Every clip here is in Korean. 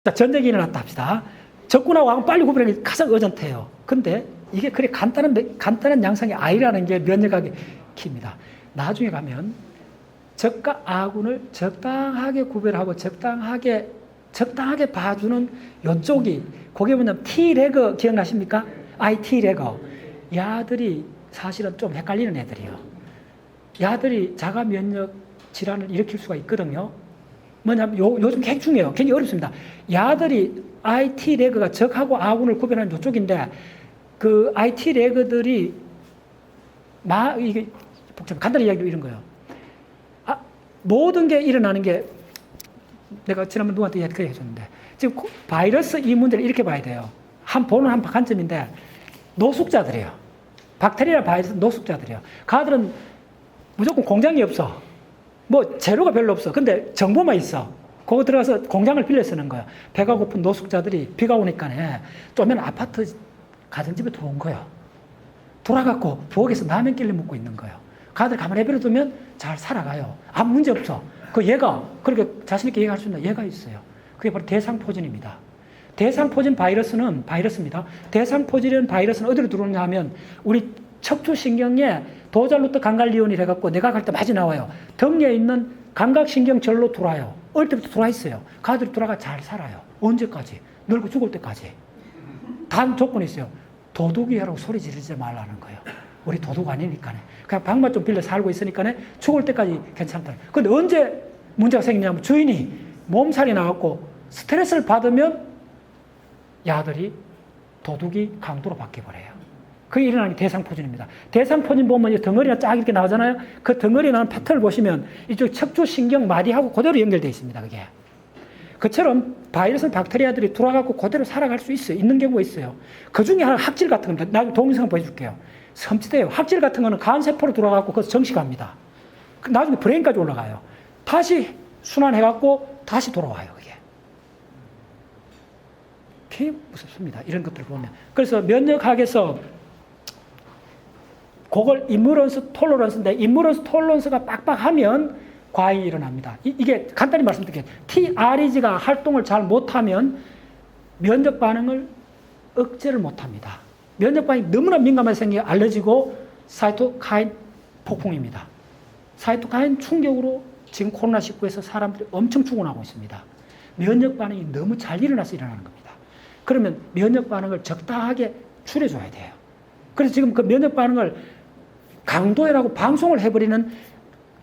자, 전쟁이 일어났다 합시다. 적군하고 왕 빨리 구별하는 게 가장 어전태요. 근데 이게 그래 간단한 양상이 아니라는 게 면역학의 키입니다. 나중에 가면 적과 아군을 적당하게 구별하고 적당하게 봐주는 요쪽이, 그게 뭐냐면 T레거 기억나십니까? T레거. 야들이 사실은 좀 헷갈리는 애들이에요. 야들이 자가 면역 질환을 일으킬 수가 있거든요. 뭐냐면 요즘 핵 중요해요. 굉장히 어렵습니다. 야들이 T레거가 적하고 아군을 구별하는 요쪽인데, 그 T레거들이 이게 복잡해. 간단히 이야기로 이런 거예요. 모든 게 일어나는 게, 내가 지난번 누구한테 이야기 해줬는데, 지금 바이러스 이 문제를 이렇게 봐야 돼요. 보는 한 관점인데, 노숙자들이에요. 박테리아 바이러스 노숙자들이에요. 가들은 무조건 공장이 없어. 뭐 재료가 별로 없어. 근데 정보만 있어. 그거 들어가서 공장을 빌려 쓰는 거야. 배가 고픈 노숙자들이 비가 오니까 쪼면 아파트 가정집에 들어온 거예요. 돌아갔고 부엌에서 라면 끼리 먹고 있는 거예요. 가들 가만히 내버려두면 잘 살아가요. 아무 문제 없어. 얘가 그렇게 자신있게 얘기할 수 있는 얘가 있어요. 그게 바로 대상포진입니다. 대상포진 바이러스입니다. 대상포진 바이러스는 어디로 들어오냐 하면 우리 척추신경에 도잘루트 간갈리온이 해갖고 내가 갈 때 많이 나와요. 덩리에 있는 감각신경절로 들어와요. 어릴 때부터 들어와 있어요. 가들이 들어가 잘 살아요. 언제까지? 늙고 죽을 때까지. 단 조건이 있어요. 도둑이라고 소리 지르지 말라는 거예요. 우리 도둑 아니니까. 그냥 방만 좀 빌려 살고 있으니까 죽을 때까지 괜찮다. 근데 언제 문제가 생기냐면 주인이 몸살이 나갖고 스트레스를 받으면 야들이 도둑이 강도로 바뀌어버려요. 그게 일어나는 게 대상포진입니다. 대상포진 보면 덩어리가 쫙 이렇게 나오잖아요. 그 덩어리 나는 패턴을 보시면 이쪽 척추신경 마디하고 그대로 연결되어 있습니다. 그게. 그처럼 바이러스 박테리아들이 들어와갖고 그대로 살아갈 수 있어요. 있는 경우가 있어요. 그 중에 하나 학질 같은 겁니다. 나중에 동영상 보여줄게요. 섬찟해요. 학질 같은 거는 간세포로 들어와갖고 거기서 정식합니다. 나중에 브레인까지 올라가요. 다시 순환해갖고 다시 돌아와요. 그게. 굉장히 무섭습니다. 이런 것들을 보면. 그래서 면역학에서 그걸 임무런스 톨러런스인데, 임무런스 톨러런스가 빡빡하면 과잉이 일어납니다. 이게 간단히 말씀드릴게요. TREG가 활동을 잘 못하면 면역 반응을 억제를 못합니다. 면역 반응이 너무나 민감하게 생겨 알러지고 사이토카인 폭풍입니다. 사이토카인 충격으로 지금 코로나19에서 사람들이 엄청 죽어나고 있습니다. 면역 반응이 너무 잘 일어나서 일어나는 겁니다. 그러면 면역 반응을 적당하게 줄여줘야 돼요. 그래서 지금 그 면역 반응을 강도해라고 방송을 해버리는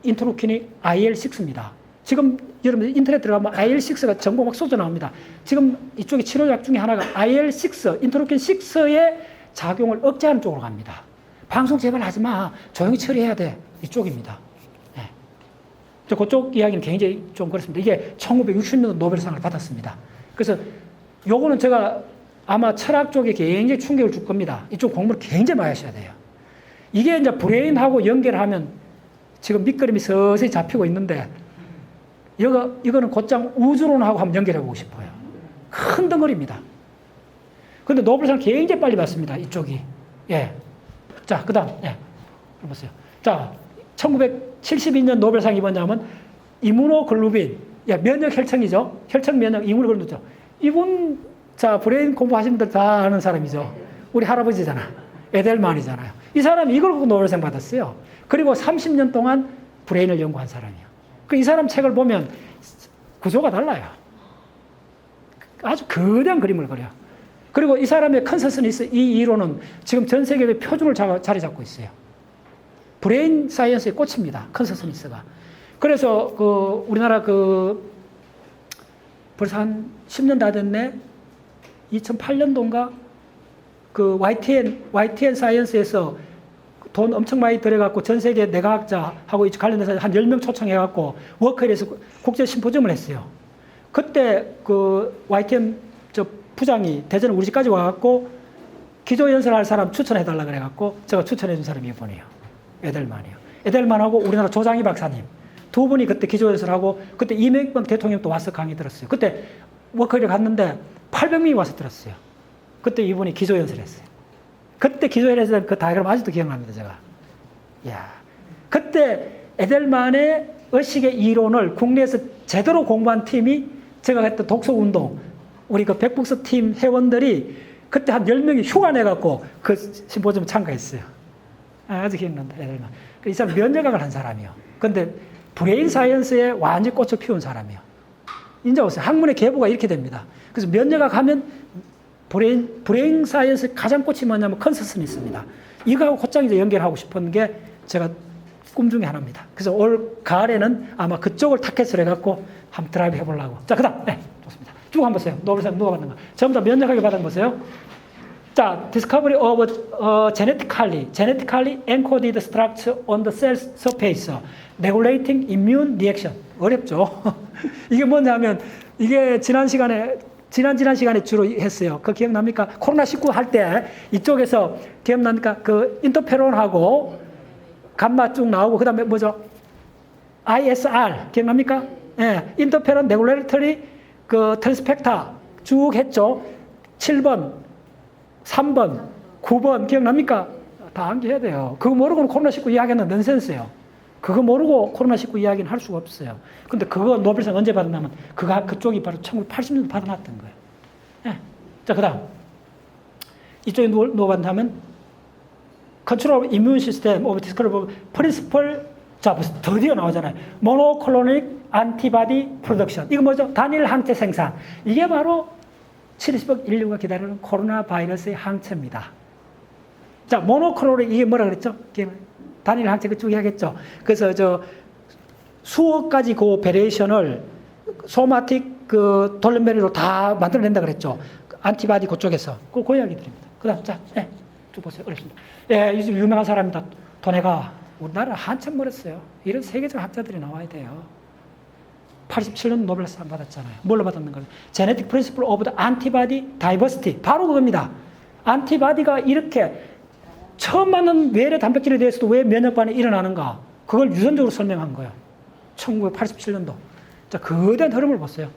인터루킨이 IL-6입니다. 지금 여러분 인터넷 들어가면 IL-6가 정보 막 쏟아 나옵니다. 지금 이쪽에 치료약 중에 하나가 IL-6, 인터루킨 6의 작용을 억제하는 쪽으로 갑니다. 방송 제발 하지 마. 조용히 처리해야 돼. 이쪽입니다. 네. 그쪽 이야기는 굉장히 좀 그렇습니다. 이게 1960년도 노벨상을 받았습니다. 그래서 요거는 제가 아마 철학 쪽에 굉장히 충격을 줄 겁니다. 이쪽 공부를 굉장히 많이 하셔야 돼요. 이게 이제 브레인하고 연결하면 지금 밑그림이 서서히 잡히고 있는데, 이거는 곧장 우주론하고 한번 연결해 보고 싶어요. 큰 덩어리입니다. 근데 노벨상 굉장히 빨리 받습니다. 이쪽이. 예. 자, 그 다음, 예. 보세요. 자, 1972년 노벨상이 뭐냐면, 이무노글로빈, 예, 면역 혈청이죠. 혈청 면역 이무노글로빈이죠. 이분, 자, 브레인 공부하시는 분들 다 아는 사람이죠. 우리 할아버지잖아. 에델만이잖아요. 이 사람이 이걸 보고 노벨상 받았어요. 그리고 30년 동안 브레인을 연구한 사람이에요. 이 사람 책을 보면 구조가 달라요. 아주 거대한 그림을 그려요. 그리고 이 사람의 컨센서스 이 이론은 지금 전 세계의 표준을 자리 잡고 있어요. 브레인 사이언스의 꽃입니다. 컨센서스가. 그래서 우리나라 벌써 한 10년 다 됐네. 2008년도인가 YTN 사이언스에서 돈 엄청 많이 들여갖고 전 세계 내과학자하고 관련해서 한 10명 초청해갖고 워커힐에서 국제 심포지엄을 했어요. 그때 YTN 부장이 대전 우리 집까지 와갖고 기조연설할 사람 추천해달라 그래갖고 제가 추천해준 사람이 이분이에요. 에델만이요. 에델만하고 우리나라 조장희 박사님 두 분이 그때 기조연설하고, 그때 이명박 대통령도 와서 강의 들었어요. 그때 워커힐에 갔는데 800명이 와서 들었어요. 그때 이분이 기조연설했어요. 그때 기조연설했을 그 다이그램 아직도 기억납니다, 제가. 이야. 그때 에델만의 의식의 이론을 국내에서 제대로 공부한 팀이 제가 했던 독서운동, 우리 그 백북스 팀 회원들이 그때 한 10명이 휴가 내갖고 그 심포지엄 참가했어요. 아주 기억난다. 이 사람 면역학을 한 사람이요. 근데 브레인 사이언스에 완전히 꽃을 피운 사람이요. 이제 오세요. 학문의 계보가 이렇게 됩니다. 그래서 면역학 하면 브레인 사이언스 가장 꽃이 뭐냐면 컨서슨이 있습니다. 이거하고 곧장 이제 연결하고 싶은 게 제가 꿈 중에 하나입니다. 그래서 올 가을에는 아마 그쪽을 타켓을 해갖고 한번 드라이브 해보려고. 자, 그 다음. 네, 좋습니다. 쭉 한번 보세요. 노벨상 누가 받는 거. 전부 다 면역학에 받은 거 보세요. 자, discovery of genetically encoded structure on the cell surface, regulating immune reaction. 어렵죠? 이게 뭐냐면, 이게 지난 시간에 주로 했어요. 그 기억납니까? 코로나19 할 때 이쪽에서 기억납니까? 그 인터페론하고 감마 쭉 나오고, 그 다음에 뭐죠? ISR. 기억납니까? 예. 인터페론 레귤레이터리 그 트랜스펙터 쭉 했죠. 7번, 3번, 9번 기억납니까? 다 암기해야 돼요. 그거 모르고는 코로나19 이야기는 넌센스예요. 그거 모르고 코로나19 이야기는 할 수가 없어요. 근데 그거 노벨상 언제 받았냐면 그쪽이 바로 1980년대 받아놨던 거예요. 예. 자, 그 다음. 이쪽에 누가 받냐면 Control of Immune System of Discovery Principle. 자, 드디어 나오잖아요. Monoclonal Antibody Production. 이거 뭐죠? 단일 항체 생산. 이게 바로 70억 인류가 기다리는 코로나 바이러스의 항체입니다. 자, 모노클로널 이게 뭐라 그랬죠? 단일 항체 그쪽 이야기했죠. 그래서 수억 가지 그 베리에이션을 소마틱 그 돌연변이로 다 만들어낸다 그랬죠. 안티바디 그쪽에서. 그 이야기 드립니다. 그 다음, 자, 예, 쭉 보세요. 어렵습니다. 예, 유명한 사람입니다. 도네가. 우리나라 한참 멀었어요. 이런 세계적 학자들이 나와야 돼요. 87년 노벨상 받았잖아요. 뭘로 받았는가요? Genetic Principle of the Antibody Diversity. 바로 그겁니다. 안티바디가 이렇게 처음 맞는 외래 단백질에 대해서도 왜 면역 반응이 일어나는가? 그걸 유전적으로 설명한 거예요. 1987년도. 자, 거대한 흐름을 봤어요.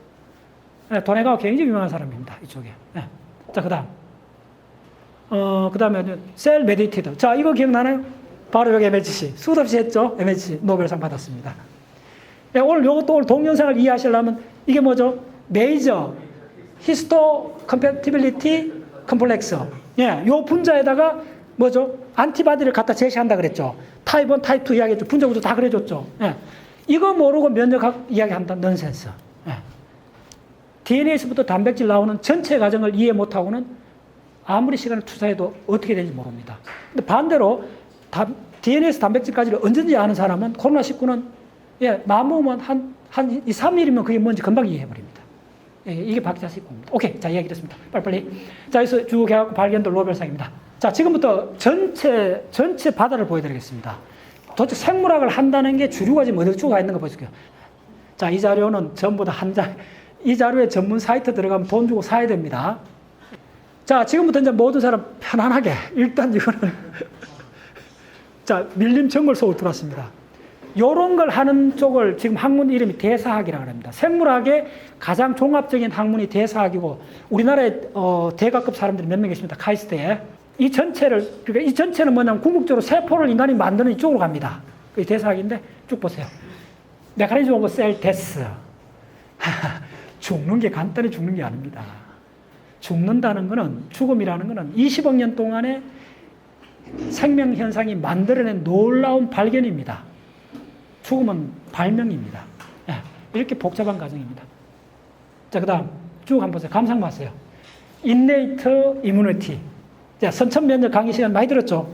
네, 도네가와 굉장히 유명한 사람입니다. 이쪽에. 네. 자, 그 다음. 그 다음에 셀 메디테이터. 자, 이거 기억나나요? 바로 여기 MHC. 수도 없이 했죠? MHC 노벨상 받았습니다. 네, 오늘 동영상을 이해하시려면 이게 뭐죠? 메이저 히스토 컴패티빌리티 컴플렉스. 예, 요 분자에다가 뭐죠? 안티바디를 갖다 제시한다 그랬죠. 타입 1, 타입 2 이야기했죠. 분자 구조 다 그려줬죠. 예. 이거 모르고 면역학 이야기한다. 넌센스. 예. DNA에서부터 단백질 나오는 전체 과정을 이해 못하고는 아무리 시간을 투자해도 어떻게 되는지 모릅니다. 근데 반대로 DNA에서 단백질까지를 언제든지 아는 사람은 코로나19는 예, 마음먹으면 한 2, 3일이면 그게 뭔지 금방 이해해버립니다. 예, 이게 박자식 공부입니다. 오케이. 자, 이야기 됐습니다. 빨리빨리. 자, 여기서 쭉 해갖고 발견될 노벨상입니다. 자, 지금부터 전체 바다를 보여드리겠습니다. 도대체 생물학을 한다는 게 주류가 지금 어디 쭉 가 있는 거 보여줄게요. 자, 이 자료는 전부 다 이 자료에 전문 사이트 들어가면 돈 주고 사야 됩니다. 자, 지금부터 이제 모든 사람 편안하게. 일단 이거는 자, 밀림 정글 속으로 들어왔습니다. 요런 걸 하는 쪽을 지금 학문 이름이 대사학이라고 합니다. 생물학의 가장 종합적인 학문이 대사학이고 우리나라에 대가급 사람들이 몇 명 계십니다. 카이스트에. 이 전체는 뭐냐면 궁극적으로 세포를 인간이 만드는 이쪽으로 갑니다. 이 대사학인데 쭉 보세요. 메커니즘 오브 셀 데스. 죽는 게 간단히 죽는 게 아닙니다. 죽는다는 거는, 죽음이라는 거는 20억 년 동안에 생명 현상이 만들어낸 놀라운 발견입니다. 죽음은 발명입니다. 예, 이렇게 복잡한 과정입니다. 자, 그 다음 쭉 한번 보세요. 감상 봤어요. Innate immunity. 자, 선천 면역 강의 시간 많이 들었죠?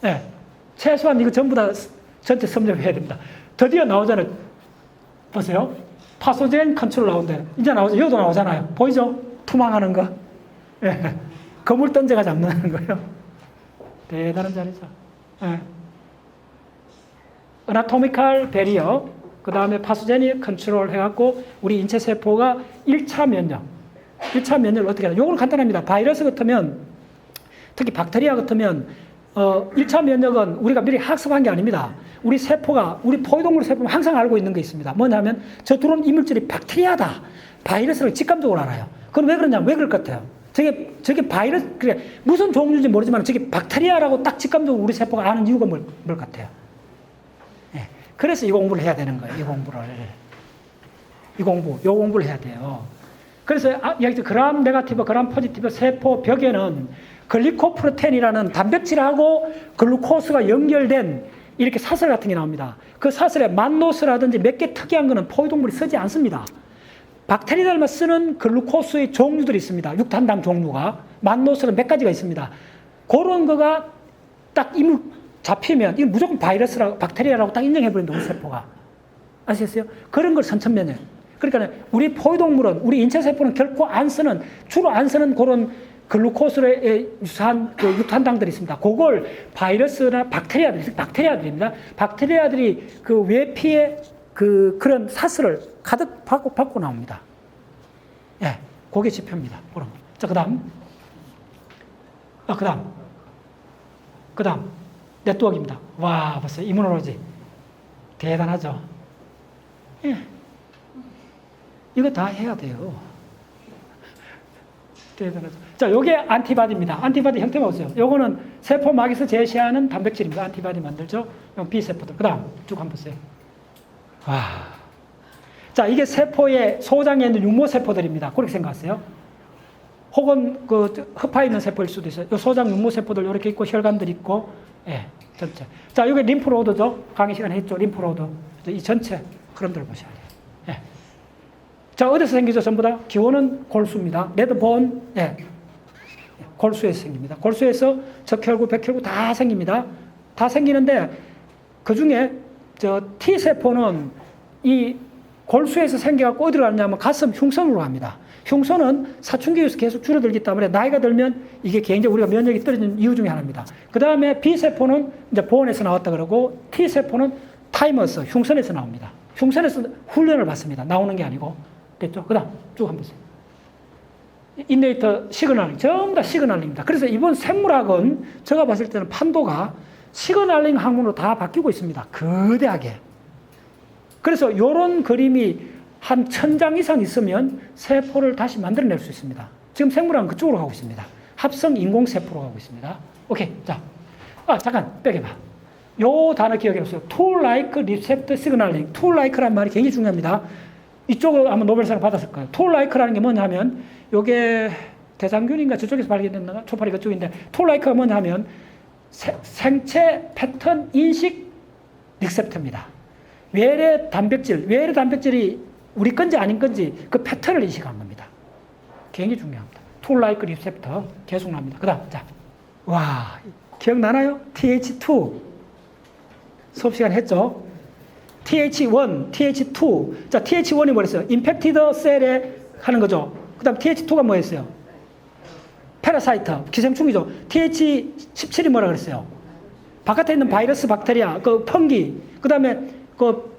예, 최소한 이거 전부 다 전체 섭렵해야 됩니다. 드디어 나오잖아요. 보세요. 파소젠 컨트롤 나온대요. 이제 나오죠. 여기도 나오잖아요. 보이죠? 투망하는 거. 예, 거물 던져가 잡는 거예요. 대단한 자리죠. 예. 어나토미컬 베리어, 그 다음에 파소제닉 컨트롤 해갖고 우리 인체 세포가 1차 면역을 어떻게 하냐. 요건 간단합니다. 바이러스 같으면, 특히 박테리아 같으면 1차 면역은 우리가 미리 학습한 게 아닙니다. 우리 세포가, 우리 포유동물 세포는 항상 알고 있는 게 있습니다. 뭐냐면 저 들어온 이물질이 박테리아다, 바이러스를 직감적으로 알아요. 그건 왜 그러냐, 왜 그럴 것 같아요? 저게 바이러스, 그래, 무슨 종류인지 모르지만 저게 박테리아라고 딱 직감적으로 우리 세포가 아는 이유가 뭘 같아요? 예. 그래서 이 공부를 해야 되는 거예요. 요 공부를 해야 돼요. 그래서 여기 그람 네가티브, 그람 포지티브 세포 벽에는 글리코프로테인이라는 단백질하고 글루코스가 연결된 이렇게 사슬 같은 게 나옵니다. 그 사슬에 만노스라든지 몇 개 특이한 거는 포유동물이 쓰지 않습니다. 박테리아들만 쓰는 글루코스의 종류들이 있습니다. 육탄당 종류가. 만노스는 몇 가지가 있습니다. 그런 거가 딱 이물 잡히면 이건 무조건 바이러스라고, 박테리아라고 딱 인정해버린다, 우리 세포가. 아시겠어요? 그런 걸 선천면역. 그러니까 우리 포유동물은, 우리 인체세포는 결코 안 쓰는, 주로 안 쓰는 그런 글루코스에 유사한 그 육탄당들이 있습니다. 그걸 바이러스나 박테리아들입니다. 박테리아들이 그 외피에 그런 사슬을 가득 받고 나옵니다. 예, 그게 지표입니다. 그럼. 자, 그 다음. 그 다음. 네트워크입니다. 와, 벌써 이문홀로지. 대단하죠? 예. 이거 다 해야 돼요. 대단하죠. 자, 요게 안티바디입니다. 안티바디 형태 보세요. 요거는 세포막에서 제시하는 단백질입니다. 안티바디 만들죠? 요 B세포들. 그 다음 쭉 한번 보세요. 와. 자, 이게 세포의 소장에 있는 육모세포들입니다. 그렇게 생각하세요. 혹은 그 흡하에 있는 세포일 수도 있어요. 요 소장 육모세포들 이렇게 있고 혈관들 있고, 예, 전체. 자, 이게 림프로드죠. 강의 시간에 했죠. 림프로드. 이 전체 그런들 보셔야 돼요. 예. 자, 어디서 생기죠? 전부 다? 기원은 골수입니다. 레드본, 예. 골수에서 생깁니다. 골수에서 적혈구, 백혈구 다 생깁니다. 다 생기는데, 그 중에, T세포는 이 골수에서 생겨갖고 어디로 가느냐면 가슴 흉선으로 갑니다. 흉선은 사춘기에서 계속 줄어들기 때문에 나이가 들면 이게 굉장히 우리가 면역이 떨어지는 이유 중에 하나입니다. 그 다음에 B세포는 이제 보온에서 나왔다 그러고 T세포는 타이머스, 흉선에서 나옵니다. 흉선에서 훈련을 받습니다. 나오는 게 아니고. 됐죠? 그 다음 쭉 한번 보세요. 인네이터 시그널링, 전부 다 시그널링입니다. 그래서 이번 생물학은 제가 봤을 때는 판도가 시그널링 학문으로 다 바뀌고 있습니다. 거대하게. 그래서 이런 그림이 한 1000장 이상 있으면 세포를 다시 만들어낼 수 있습니다. 지금 생물학은 그쪽으로 가고 있습니다. 합성 인공세포로 가고 있습니다. 오케이. 자, 잠깐, 빼개봐. 요 단어 기억해보세요. tool like receptor signaling. tool like란 말이 굉장히 중요합니다. 이쪽으로 아마 노벨상 받았을 거예요. tool like라는 게 뭐냐면, 요게 대장균인가 저쪽에서 발견됐나? 초파리 그쪽인데, tool like가 뭐냐면, 생체 패턴 인식 리셉터입니다. 외래 단백질이 우리 건지 아닌 건지 그 패턴을 인식한 겁니다. 굉장히 중요합니다. tool like receptor 계속 나옵니다. 그 다음, 자, 와, 기억나나요? TH2. 수업 시간에 했죠? TH1, TH2. 자, TH1이 뭐랬어요? infected cell에 하는 거죠. 그 다음 TH2가 뭐였어요? 패러사이트, 기생충이죠. TH17이 뭐라 그랬어요? 바깥에 있는 바이러스, 박테리아, 그 펑기. 그 다음에 그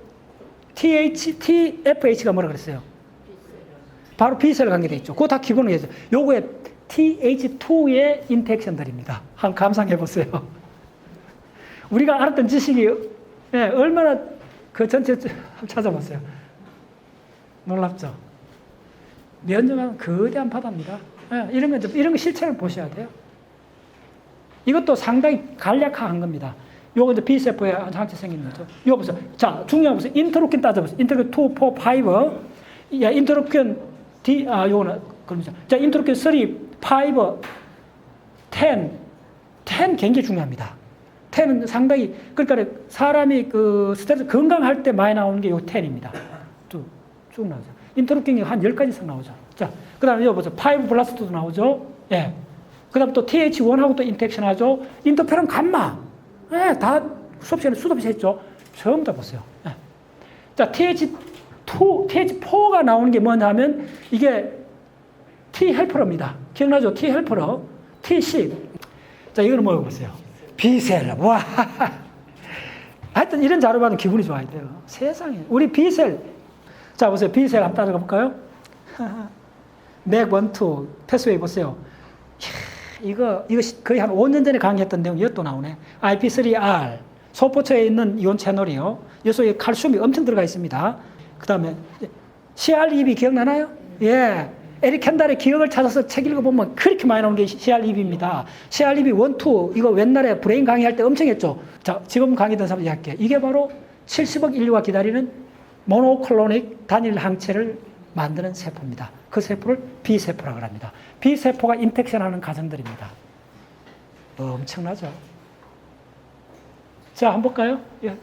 TFH가 뭐라 그랬어요? 바로 B셀 관계되어 있죠. 그거 다 기본으로 해서. 요거에 TH2의 인터액션들입니다. 한번 감상해 보세요. 우리가 알았던 지식이 얼마나 그 전체 찾아봤어요. 놀랍죠? 면역은 거대한 바다입니다. 이런 거 실체를 보셔야 돼요. 이것도 상당히 간략화한 겁니다. 요거 이제 B세포에 한체 생기는 거죠. 이거 보세요. 자, 중요한 거 보세요. 인터루킨 따져보세요. 인터루킨 2, 4, 5. 야, 인터루킨 D, 요거는, 그러면서. 자, 인터루킨 3, 5, 10. 10 굉장히 중요합니다. 10은 상당히, 그러니까 사람이 그 스트레스 건강할 때 많이 나오는 게 요 10입니다. 쭉 나오죠. 인터루킨이 한 10가지 이상 나오죠. 자, 그 다음에 이거 보세요. 5 블라스트도 나오죠. 예. 그 다음 또 TH1하고 또 인터액션 하죠. 인터페론 감마. 네, 다 수업 시간에 수도 없이 했죠. 처음 다 보세요. 네. 자, TH4가 나오는 게 뭐냐면, 이게 T 헬퍼러입니다. 기억나죠? T 헬퍼러. T10. 자, 이거는 뭐라고 보세요? B셀. 와. 하여튼 이런 자료 받으면 기분이 좋아야 돼요. 세상에. 우리 B셀. 자, 보세요. B셀 한번 따라가 볼까요? 맥 1, 2. 패스웨이 보세요. 이거 거의 한 5년 전에 강의했던 내용 이것도 나오네. IP3R 소포체에 있는 이온 채널이요. 이 속에 칼슘이 엄청 들어가 있습니다. 그 다음에 CR2B 기억나나요? 예. 에릭 켄달의 기억을 찾아서 책 읽어보면 그렇게 많이 나오는 게 CR2B입니다. CR2B 1, 2 이거 옛날에 브레인 강의할 때 엄청 했죠. 자, 지금 강의된 사람 이야기할게요. 이게 바로 70억 인류가 기다리는 모노클로닉 단일 항체를 만드는 세포입니다. 그 세포를 B세포라고 합니다. B세포가 인펙션하는 과정들입니다. 엄청나죠? 자, 한번 볼까요?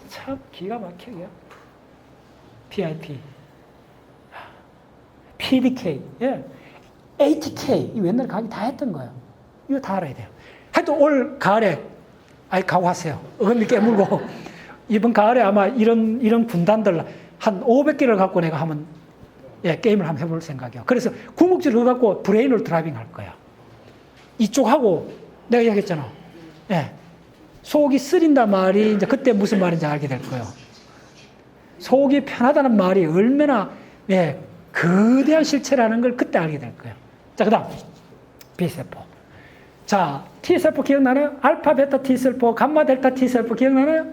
참 기가 막혀요. PIP, PDK, ATK, 옛날에 강의 다 했던 거예요. 이거 다 알아야 돼요. 하여튼 올 가을에, 각오하세요. 어금니 깨물고, 이번 가을에 아마 이런 군단들 한 500개를 갖고 내가 한번, 게임을 한번 해볼 생각이에요. 그래서 궁극지를 갖고 브레인을 드라이빙 할 거예요. 이쪽하고, 내가 얘기했잖아. 속이 쓰린다 말이 이제 그때 무슨 말인지 알게 될 거예요. 속이 편하다는 말이 얼마나, 거대한 실체라는 걸 그때 알게 될 거예요. 자, 그 다음, B세포. 자, T세포 기억나나요? 알파, 베타 T세포, 감마, 델타 T세포 기억나나요?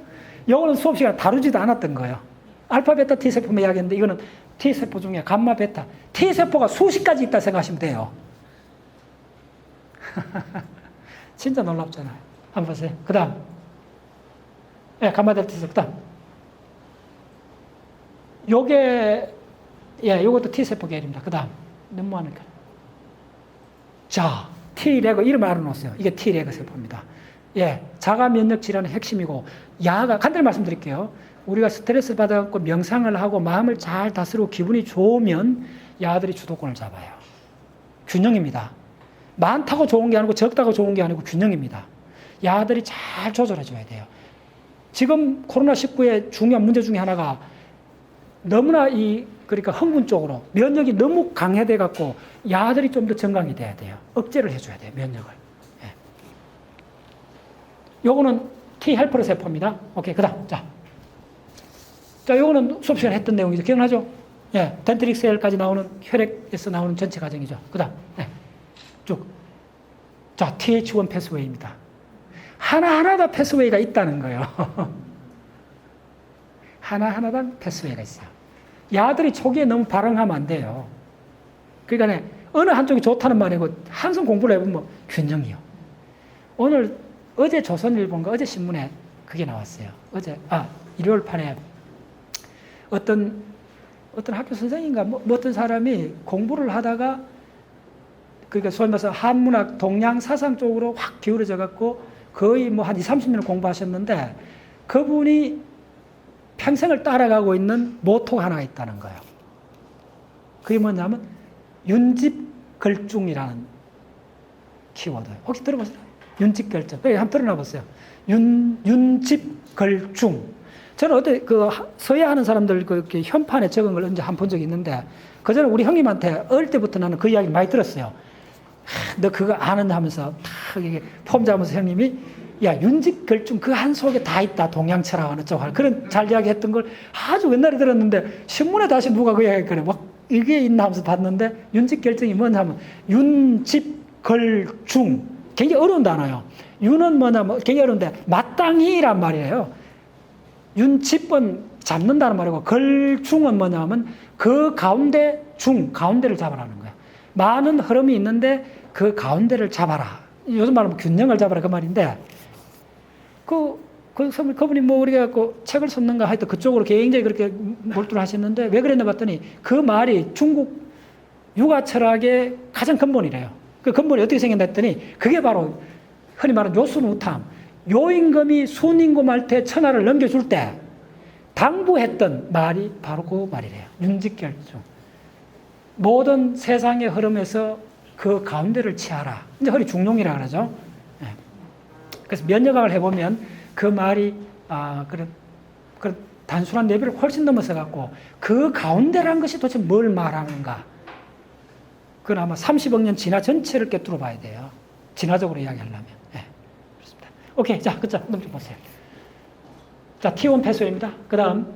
이거는 수업 시간에 다루지도 않았던 거예요. 알파, 베타 T세포만 이야기했는데 이거는 T세포 중에 감마, 베타. T세포가 수십 가지 있다 생각하시면 돼요. 진짜 놀랍잖아요. 한번 보세요. 그 다음. 감마, 델타 T세포. 그 다음. 요것도 T세포 계열입니다. 그 다음. 너무 많으니까. 자, T레그 이름 알아놓으세요. 이게 T레그 세포입니다. 자가 면역 질환의 핵심이고, 야가, 간단히 말씀드릴게요. 우리가 스트레스 받아갖고 명상을 하고 마음을 잘 다스리고 기분이 좋으면 야들이 주도권을 잡아요. 균형입니다. 많다고 좋은 게 아니고 적다고 좋은 게 아니고 균형입니다. 야들이 잘 조절해줘야 돼요. 지금 코로나19의 중요한 문제 중에 하나가 너무나 그러니까 흥분 쪽으로 면역이 너무 강해돼 갖고 야들이 좀 더 정강이 돼야 돼요. 억제를 해줘야 돼요, 면역을. 요거는 T 헬퍼 세포입니다. 오케이, 그 다음. 자, 요거는 수업 시간에 했던 내용이죠. 기억나죠? 덴트릭 셀까지 나오는 혈액에서 나오는 전체 과정이죠. 그 다음. 쭉. 자, TH1 패스웨이입니다. 하나하나 다 패스웨이가 있다는 거예요. 하나하나 다 패스웨이가 있어요. 야들이 초기에 너무 발응하면 안 돼요. 그러니까 어느 한쪽이 좋다는 말이고 항상 공부를 해보면 균형이요. 어제 조선일보인가 어제 신문에 그게 나왔어요. 일요일 판에 어떤 학교 선생인가 어떤 사람이 공부를 하다가 그러니까 소위 말해서 한문학 동양 사상 쪽으로 확 기울어져 갖고 거의 한 20, 30년을 공부하셨는데 그분이 평생을 따라가고 있는 모토가 하나 있다는 거예요. 그게 뭐냐면 윤집걸중이라는 키워드. 혹시 들어보세요? 윤집걸중. 한번 들어나 보세요. 윤집걸중. 저는 어때 서예하는 사람들 그 현판에 적은 걸 언제 한 번 적이 있는데 그 전에 우리 형님한테 어릴 때부터 나는 그 이야기를 많이 들었어요. 너 그거 아는 하면서 탁 이게 폼 잡으면서 형님이 윤집걸중 그 한 속에 다 있다. 동양철학 어느 쪽 그런 잘 이야기했던 걸 아주 옛날에 들었는데 신문에 다시 누가 그 이야기 그래. 이게 있나 하면서 봤는데 윤집걸중이 뭐냐 하면 윤집걸중. 굉장히 어려운 단어예요. 윤은 뭐냐 굉장히 어려운데 마땅히란 말이에요. 윤집은 잡는다는 말이고 걸중은 뭐냐 하면 그 가운데 가운데를 잡아라는 거예요. 많은 흐름이 있는데 그 가운데를 잡아라. 요즘 말하면 균형을 잡아라 그 말인데 그분이 우리가 책을 썼는가 하여튼 그쪽으로 굉장히 그렇게 몰두를 하셨는데 왜 그랬나 봤더니 그 말이 중국 유가 철학의 가장 근본이래요. 그 근본이 어떻게 생겼나 했더니 그게 바로 흔히 말하는 요순우탐. 요임금이 순임금한테 천하를 넘겨줄 때 당부했던 말이 바로 그 말이래요. 윤직결중. 모든 세상의 흐름에서 그 가운데를 취하라. 이제 허리 중용이라 그러죠. 그래서 면역학을 해보면 그 말이 그런 단순한 내비를 훨씬 넘어서 갖고 그 가운데라는 것이 도대체 뭘 말하는가. 그건 아마 30억 년 진화 전체를 꿰뚫어 봐야 돼요. 진화적으로 이야기하려면. 그렇습니다. 오케이. 자, 그쵸. 넘겨 보세요. 자, T1 패스웨이입니다. 그 다음.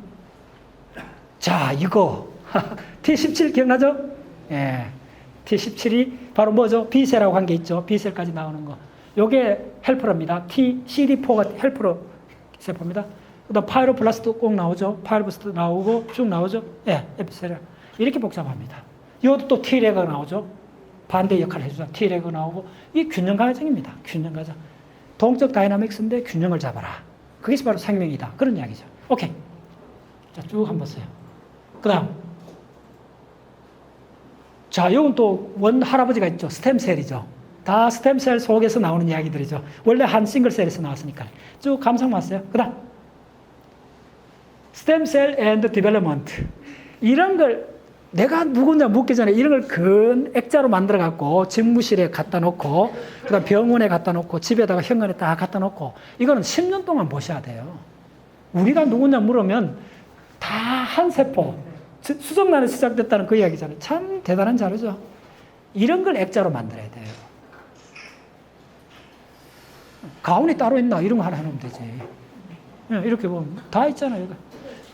자, 이거. T17 기억나죠? T17이 바로 뭐죠? B셀하고 관계 있죠. B셀까지 나오는 거. 요게 헬퍼입니다. CD4가 헬퍼 세포입니다. 그 다음 파이로블라스트 꼭 나오죠. 파이로블라스트 나오고 쭉 나오죠. 에피셀. 이렇게 복잡합니다. 이것도 또 T레그가 나오죠. 반대 역할을 해주죠. T레그 나오고. 이 균형 과정입니다. 균형 과정. 동적 다이나믹스인데 균형을 잡아라. 그게 바로 생명이다. 그런 이야기죠. 오케이. 자, 쭉 한번 보세요. 그 다음. 자, 이건 또 원 할아버지가 있죠. 스템셀이죠. 다 스템셀 속에서 나오는 이야기들이죠. 원래 한 싱글셀에서 나왔으니까. 쭉 감상 왔어요. 그 다음. 스템셀 앤드 디벨롭먼트. 이런 걸 내가 누구냐 묻기 전에 이런 걸 큰 액자로 만들어 갖고 집무실에 갖다 놓고 그다음 병원에 갖다 놓고 집에다가 현관에 딱 갖다 놓고 이거는 10년 동안 보셔야 돼요. 우리가 누구냐 물으면 다 한 세포 수정란에 시작됐다는 그 이야기잖아요. 참 대단한 자료죠. 이런 걸 액자로 만들어야 돼요. 가운이 따로 있나 이런 거 하나 해놓으면 되지. 이렇게 보면 다 있잖아요.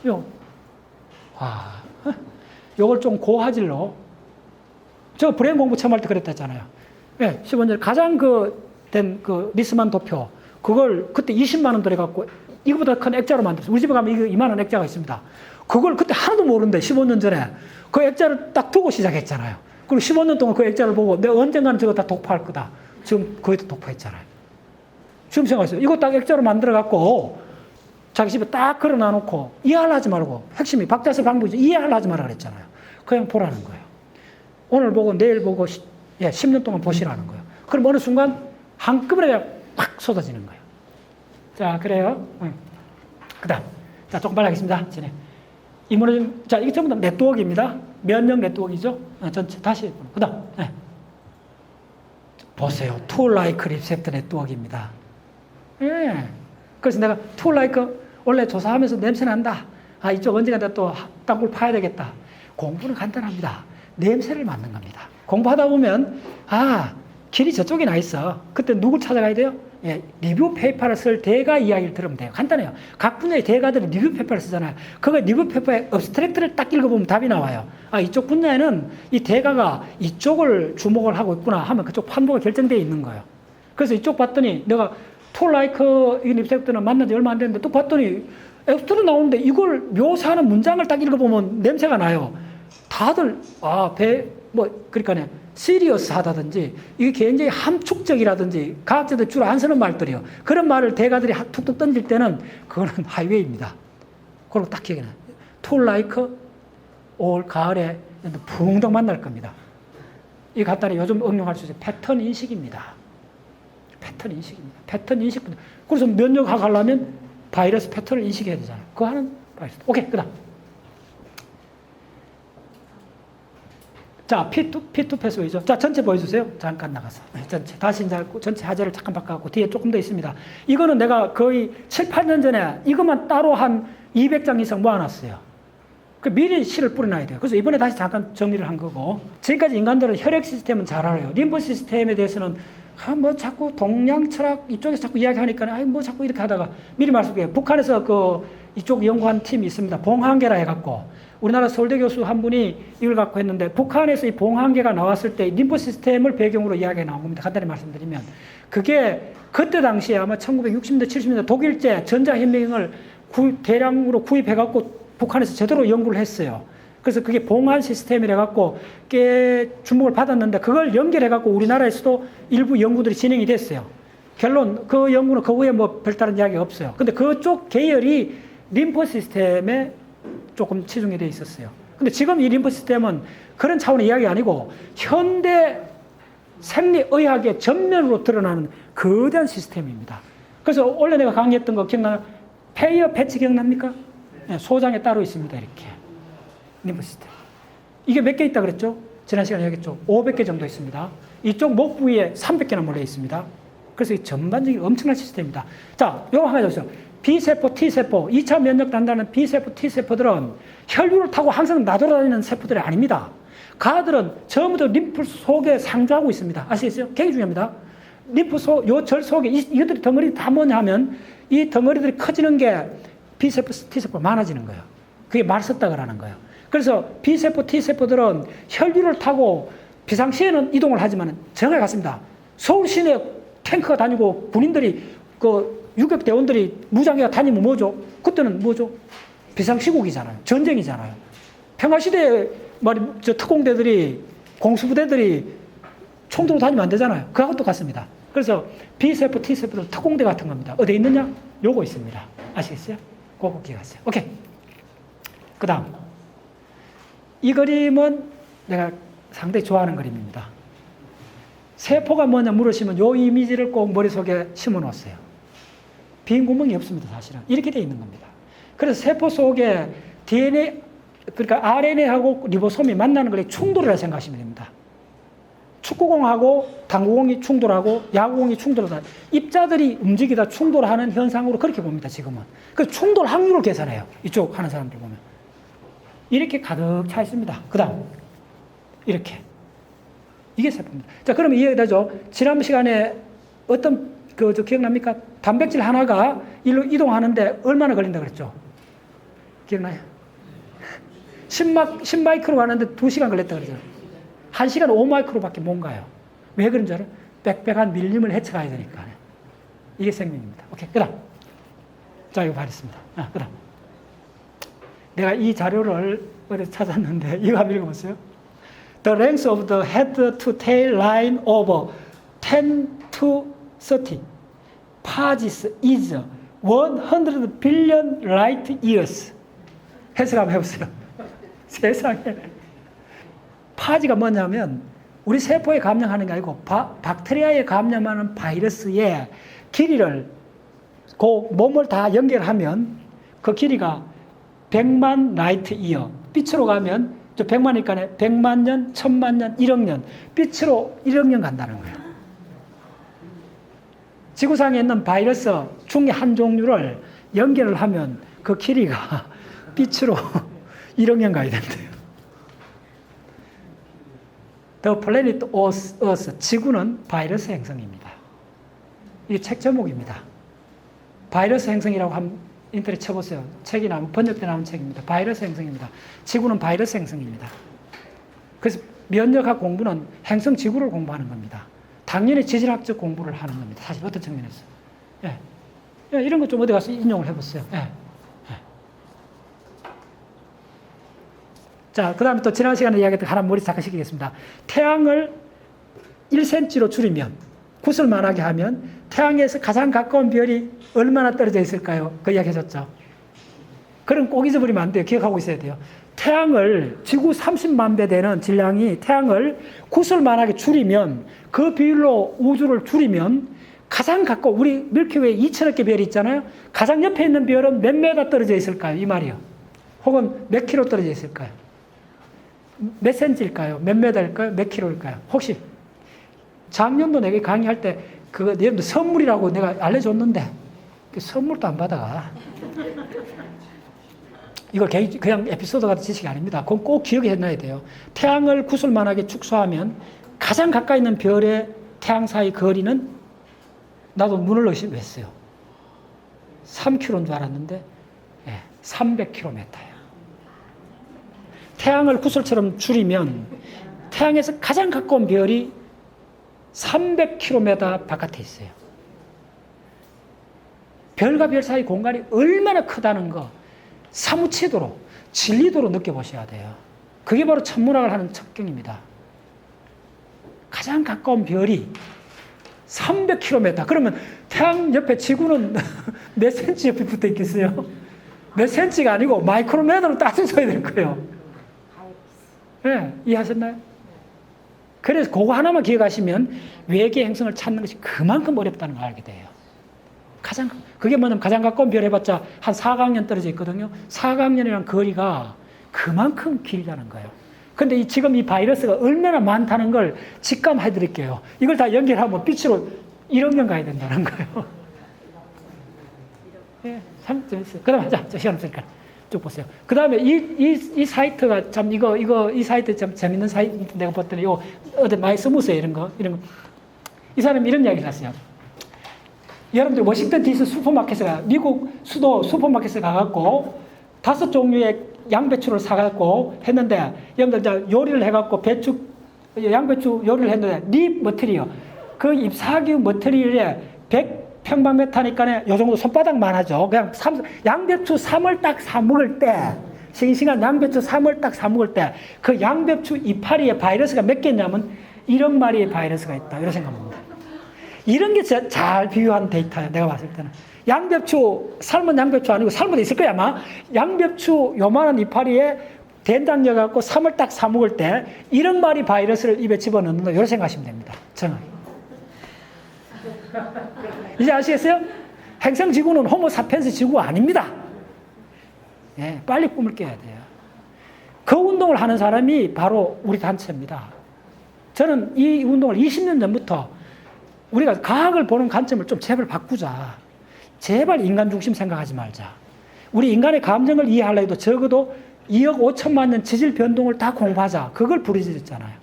이거. 와. 요걸 좀 고화질로. 저 브레인 공부 처음 할 때 그랬다잖아요. 예, 15년 가장 리스만 도표. 그걸 그때 20만 원 들여갖고 이거보다 큰 액자로 만들었어요. 우리 집에 가면 이거 2만 원 액자가 있습니다. 그걸 그때 하나도 모르는데 15년 전에 그 액자를 딱 두고 시작했잖아요. 그리고 15년 동안 그 액자를 보고 내가 언젠가는 저거 다 독파할 거다. 지금 거의 다 독파했잖아요. 지금 생각하세요. 이거 딱 액자로 만들어갖고 자기 집에 딱 걸어놔 놓고 이해하려 하지 말고 핵심이 박자설 방법이죠. 이해하려 하지 말라 그랬잖아요. 그냥 보라는 거예요. 오늘 보고 내일 보고 10년 동안 보시라는 거예요. 그럼 어느 순간 한꺼번에 팍 쏟아지는 거예요. 자, 그래요. 그 다음. 자, 조금 빨리 하겠습니다. 진행. 이문은, 자, 이게 전부 다 네트워크입니다. 면역 네트워크이죠. 전체 다시. 그 다음. 네. 보세요. tool like receptor 네트워크입니다. 예. 그래서 내가 tool like 원래 조사하면서 냄새 난다. 아, 이쪽 언젠가 또 땅굴 파야 되겠다. 공부는 간단합니다. 냄새를 맡는 겁니다. 공부하다 보면, 아, 길이 저쪽에 나 있어. 그때 누굴 찾아가야 돼요? 예, 리뷰 페이퍼를 쓸 대가 이야기를 들으면 돼요. 간단해요. 각 분야의 대가들이 리뷰 페이퍼를 쓰잖아요. 그거 리뷰 페이퍼의 업스트랙트를 딱 읽어보면 답이 나와요. 아, 이쪽 분야에는 이 대가가 이쪽을 주목을 하고 있구나 하면 그쪽 판도가 결정되어 있는 거예요. 그래서 이쪽 봤더니 내가 톨라이크 이 립섹트는 만난 지 얼마 안 됐는데 또 봤더니 앱스트로 나오는데 이걸 묘사하는 문장을 딱 읽어보면 냄새가 나요. 다들, 그러니까 시리어스 하다든지, 이게 굉장히 함축적이라든지, 과학자들 주로 안 쓰는 말들이요. 그런 말을 대가들이 툭툭 던질 때는, 그거는 하이웨이입니다. 그걸 딱 기억해 놔요. tool like, 올 가을에 붕덩 만날 겁니다. 이 간단히 요즘 응용할 수 있어요. 패턴 인식입니다. 패턴 인식입니다. 패턴 인식. 그래서 면역학 하려면 바이러스 패턴을 인식해야 되잖아요. 그거 하는 바이러스. 오케이, 그 다음. 자, P2 패스웨이죠. 자, 전체 보여주세요. 잠깐 나가서. 전체. 다시 이제 전체 하재를 잠깐 바꿔갖고 뒤에 조금 더 있습니다. 이거는 내가 거의 7, 8년 전에 이것만 따로 한 200장 이상 모아놨어요. 그 미리 실을 뿌려놔야 돼요. 그래서 이번에 다시 잠깐 정리를 한 거고. 지금까지 인간들은 혈액 시스템은 잘 알아요. 림프 시스템에 대해서는 뭐 자꾸 동양 철학 이쪽에서 자꾸 이야기하니까 뭐 자꾸 이렇게 하다가 미리 말씀드릴게요. 북한에서 이쪽 연구한 팀이 있습니다. 봉황계라 해갖고. 우리나라 서울대 교수 한 분이 이걸 갖고 했는데 북한에서 이 봉황계가 나왔을 때 림프 시스템을 배경으로 이야기가 나온 겁니다. 간단히 말씀드리면 그게 그때 당시에 아마 1960년대 70년대 독일제 전자현명을 대량으로 구입해갖고 북한에서 제대로 연구를 했어요. 그래서 그게 봉환 시스템이라 갖고 꽤 주목을 받았는데 그걸 연결해갖고 우리나라에서도 일부 연구들이 진행이 됐어요. 결론 그 연구는 그 후에 뭐 별다른 이야기가 없어요. 근데 그쪽 계열이 림프 시스템에 조금 치중이 돼 있었어요. 근데 지금 이 림프 시스템은 그런 차원의 이야기 아니고 현대 생리의학의 전면으로 드러나는 거대한 시스템입니다. 그래서 원래 내가 강의했던 거 기억나요? 페이어 패치 기억납니까? 네, 소장에 따로 있습니다. 이렇게 림프 시스템. 이게 몇 개 있다 그랬죠? 지난 시간에 얘기했죠. 500개 정도 있습니다. 이쪽 목 부위에 300개나 몰려 있습니다. 그래서 이 전반적인 엄청난 시스템입니다. 자, 요거 하나 보세요. B세포, T세포, 2차 면역 단다는 B세포, T세포들은 혈류를 타고 항상 나돌아다니는 세포들이 아닙니다. 가들은 전부 다 림프 속에 상주하고 있습니다. 아시겠어요? 굉장히 중요합니다. 림프 속, 요 절 속에 이것들이 덩어리 다 뭐냐 하면 이 덩어리들이 커지는 게 B세포, T세포가 많아지는 거예요. 그게 말 썼다 그러는 거예요. 그래서 B세포, T세포들은 혈류를 타고 비상시에는 이동을 하지만 정확히 같습니다. 서울 시내 탱크가 다니고 군인들이 유격대원들이 무장해가 다니면 뭐죠? 그때는 뭐죠? 비상시국이잖아요. 전쟁이잖아요. 평화시대에 특공대들이, 공수부대들이 총 들고 다니면 안 되잖아요. 그하고 똑같습니다. 그래서 B세포, T세포들 특공대 같은 겁니다. 어디에 있느냐? 요거 있습니다. 아시겠어요? 그거 기억하세요. 오케이. 그 다음. 이 그림은 내가 상당히 좋아하는 그림입니다. 세포가 뭐냐 물으시면 이 이미지를 꼭 머릿속에 심어 놓으세요. 빈 구멍이 없습니다, 사실은. 이렇게 되어 있는 겁니다. 그래서 세포 속에 DNA, 그러니까 RNA하고 리보솜이 만나는 걸 충돌이라고 생각하시면 됩니다. 축구공하고 당구공이 충돌하고 야구공이 충돌하다. 입자들이 움직이다 충돌하는 현상으로 그렇게 봅니다, 지금은. 그래서 충돌 확률을 계산해요. 이쪽 하는 사람들 보면. 이렇게 가득 차 있습니다. 그 다음, 이렇게. 이게 세포입니다. 자, 그러면 이해되죠? 지난 시간에 어떤, 기억납니까? 단백질 하나가 일로 이동하는데 얼마나 걸린다 그랬죠? 기억나요? 10마이크로 가는데 2시간 걸렸다 그러죠. 1시간 5마이크로밖에 못 가요. 왜 그런 줄 알아요? 빽빽한 밀림을 헤쳐가야 되니까. 이게 생명입니다. 오케이. 그 다음. 자, 이거 말했습니다. 그 다음. 내가 이 자료를 어디서 찾았는데, 이거 한번 읽어보세요. The length of the head to tail line over 10 to 30 pages is 100 billion light years. 해석 한번 해보세요. 세상에. 파지가 뭐냐면 우리 세포에 감염하는 게 아니고 박테리아에 감염하는 바이러스의 길이를 그 몸을 다 연결하면 그 길이가 100만 라이트 이어. 빛으로 가면 저 100만이니까 100만 년, 1000만 년, 1억 년. 빛으로 1억 년 간다는 거예요. 지구상에 있는 바이러스 중에 한 종류를 연결을 하면 그 길이가 빛으로 1억 년 가야 된대요. The planet Earth, 지구는 바이러스 행성입니다. 이게 책 제목입니다. 바이러스 행성이라고 한번 인터넷 쳐보세요. 책이 나오면 번역돼 나온 책입니다. 바이러스 행성입니다. 지구는 바이러스 행성입니다. 그래서 면역학 공부는 행성 지구를 공부하는 겁니다. 당연히 지질학적 공부를 하는 겁니다. 사실 어떤 측면에서. 예. 예, 이런 거 좀 어디 가서 인용을 해보세요. 예. 자, 그 다음에 또 지난 시간에 이야기했던 하나 머리 잠깐시키겠습니다. 태양을 1cm로 줄이면, 굿을 만하게 하면 태양에서 가장 가까운 별이 얼마나 떨어져 있을까요? 그 이야기 해줬죠. 그럼 꼭 잊어버리면 안 돼요. 기억하고 있어야 돼요. 태양을 지구 30만 배 되는 질량이 태양을 굿을 만하게 줄이면 그 비율로 우주를 줄이면 가장 가까운 우리 밀키웨이 2천억 개 별이 있잖아요. 가장 옆에 있는 별은 몇 메가 떨어져 있을까요? 이 말이요. 혹은 몇 킬로 떨어져 있을까요? 몇 센치일까요? 몇 메다일까요? 몇 킬로일까요? 혹시 작년도 내가 강의할 때 그거 여러분들 선물이라고 내가 알려줬는데 그 선물도 안 받아. 이걸 그냥 에피소드 같은 지식이 아닙니다. 그건 꼭 기억해 놔야 돼요. 태양을 구슬만하게 축소하면 가장 가까이 있는 별의 태양 사이 거리는 나도 눈을 의심했어요. 3km인 줄 알았는데 300km예요. 태양을 구슬처럼 줄이면 태양에서 가장 가까운 별이 300km 바깥에 있어요. 별과 별 사이 공간이 얼마나 크다는 거 사무치도록 진리도록 느껴보셔야 돼요. 그게 바로 천문학을 하는 척경입니다. 가장 가까운 별이 300km. 그러면 태양 옆에 지구는 몇 센치 옆에 붙어 있겠어요? 몇 센치가 아니고 마이크로메터로 따져줘야 될 거예요. 네, 이해하셨나요? 그래서 그거 하나만 기억하시면 외계 행성을 찾는 것이 그만큼 어렵다는 걸 알게 돼요. 그게 뭐냐면 가장 가까운 별 해봤자 한 4강년 떨어져 있거든요. 4강년이란 거리가 그만큼 길다는 거예요. 근데 지금 이 바이러스가 얼마나 많다는 걸 직감해 드릴게요. 이걸 다 연결하면 빛으로 1억 년 가야 된다는 거예요. 예, 참 재밌어요. 그 다음에, 자, 시간 없으니까 쭉 보세요. 그 다음에 이 사이트가 참, 이 사이트 참 재밌는 사이트 내가 봤더니, 어디 많이 써보세요. 이런 거. 이 사람이 이런 이야기를 했어요. 여러분들 워싱턴 DC 슈퍼마켓에 미국 수도 슈퍼마켓에 가갖고 5종류의 양배추를 사갖고 했는데 여러분들 요리를 해갖고 양배추 요리를 했는데 립 머티리얼 그 잎사귀 머티리얼에 100평방미터니까 요 정도 손바닥만 하죠. 그냥 양배추 3을 딱 사먹을 때 싱싱한 양배추 3을 딱 사먹을 때 그 양배추 이파리에 바이러스가 몇 개 있냐면 1억 마리의 바이러스가 있다. 이런 생각합니다. 이런 게 잘 비교한 데이터예요. 내가 봤을 때는. 양배추, 삶은 양배추 아니고 삶은 있을 거야, 아마. 양배추 요만한 이파리에 된장 넣어갖고 3을 딱 사먹을 때 1억 마리 바이러스를 입에 집어넣는다. 이렇게 생각하시면 됩니다. 정확히. 이제 아시겠어요? 행성지구는 호모사피엔스 지구가 아닙니다. 예, 빨리 꿈을 깨야 돼요. 그 운동을 하는 사람이 바로 우리 단체입니다. 저는 이 운동을 20년 전부터 우리가 과학을 보는 관점을 좀 제발 바꾸자. 제발 인간 중심 생각하지 말자. 우리 인간의 감정을 이해하려 해도 적어도 2억 5천만 년 지질 변동을 다 공부하자. 그걸 부르짖었잖아요.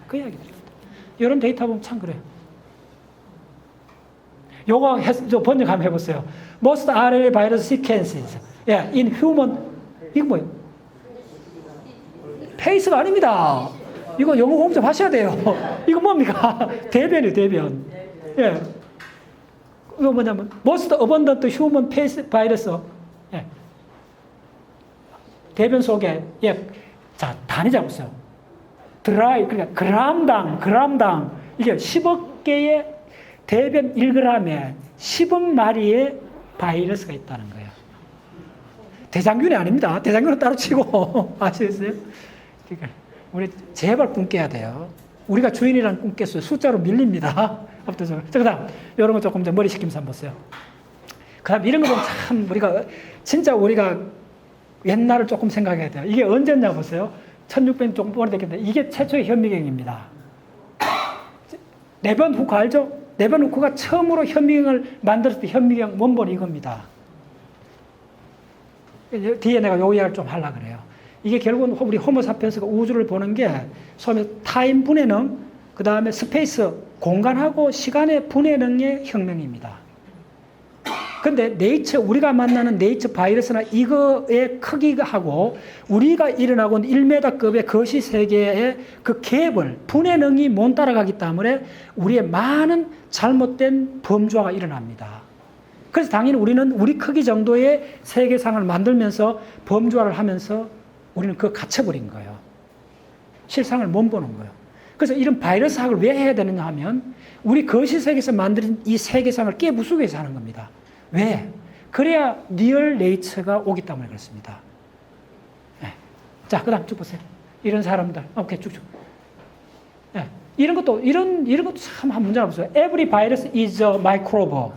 그 이야기입니다. 이런 데이터 보면 참 그래요. 요거 번역 한번 해보세요. Most RNA virus sequences in human. 이거 뭐예요? 페이스가 아닙니다. 이거 영어 공부 좀 하셔야 돼요. 이거 뭡니까? 대변이에요, 대변. 예. 이거 뭐냐면, most abundant human face virus. 예. 대변 속에, 예. 자, 단위 잡으세요. 드라이, 그러니까 그람당. 이게 10억 개의 대변 1g에 10억 마리의 바이러스가 있다는 거예요. 대장균이 아닙니다. 대장균은 따로 치고. 아시겠어요? 그러니까 우리 제발 꿈 깨야 돼요. 우리가 주인이라는 꿈 깼어요. 숫자로 밀립니다. 자, 그 다음, 이런 거 조금 머리 식히면서 한번 보세요. 그 다음, 이런 거 보면 참 우리가 옛날을 조금 생각해야 돼요. 이게 언제냐 보세요. 1600년 조금 오래됐겠는데, 이게 최초의 현미경입니다. 레벤후크 알죠? 레벤후크가 처음으로 현미경을 만들었을 때 현미경 원본이 이겁니다. 뒤에 내가 요 이야기를 좀 하려고 그래요. 이게 결국은 우리 호모사피엔스가 우주를 보는 게 소위 타임 분해능, 그 다음에 스페이스, 공간하고 시간의 분해능의 혁명입니다. 근데 우리가 만나는 네이처 바이러스나 이거의 크기하고 우리가 일어나고 있는 1m급의 거시 세계의 그 갭을 분해능이 못 따라가기 때문에 우리의 많은 잘못된 범죄가 일어납니다. 그래서 당연히 우리는 우리 크기 정도의 세계상을 만들면서 범죄를 하면서 우리는 그거 갇혀버린 거예요. 실상을 못 보는 거예요. 그래서 이런 바이러스 학을 왜 해야 되느냐 하면 우리 거시세계에서 만든 이 세계상을 깨부수기 위해서 하는 겁니다. 왜? 그래야 리얼 네이처가 오기 때문에 그렇습니다. 네. 자, 그 다음 쭉 보세요. 이런 사람들. 오케이, 쭉쭉. 네. 이런 것도 참 한 문제가 없어요. Every virus is a microbe.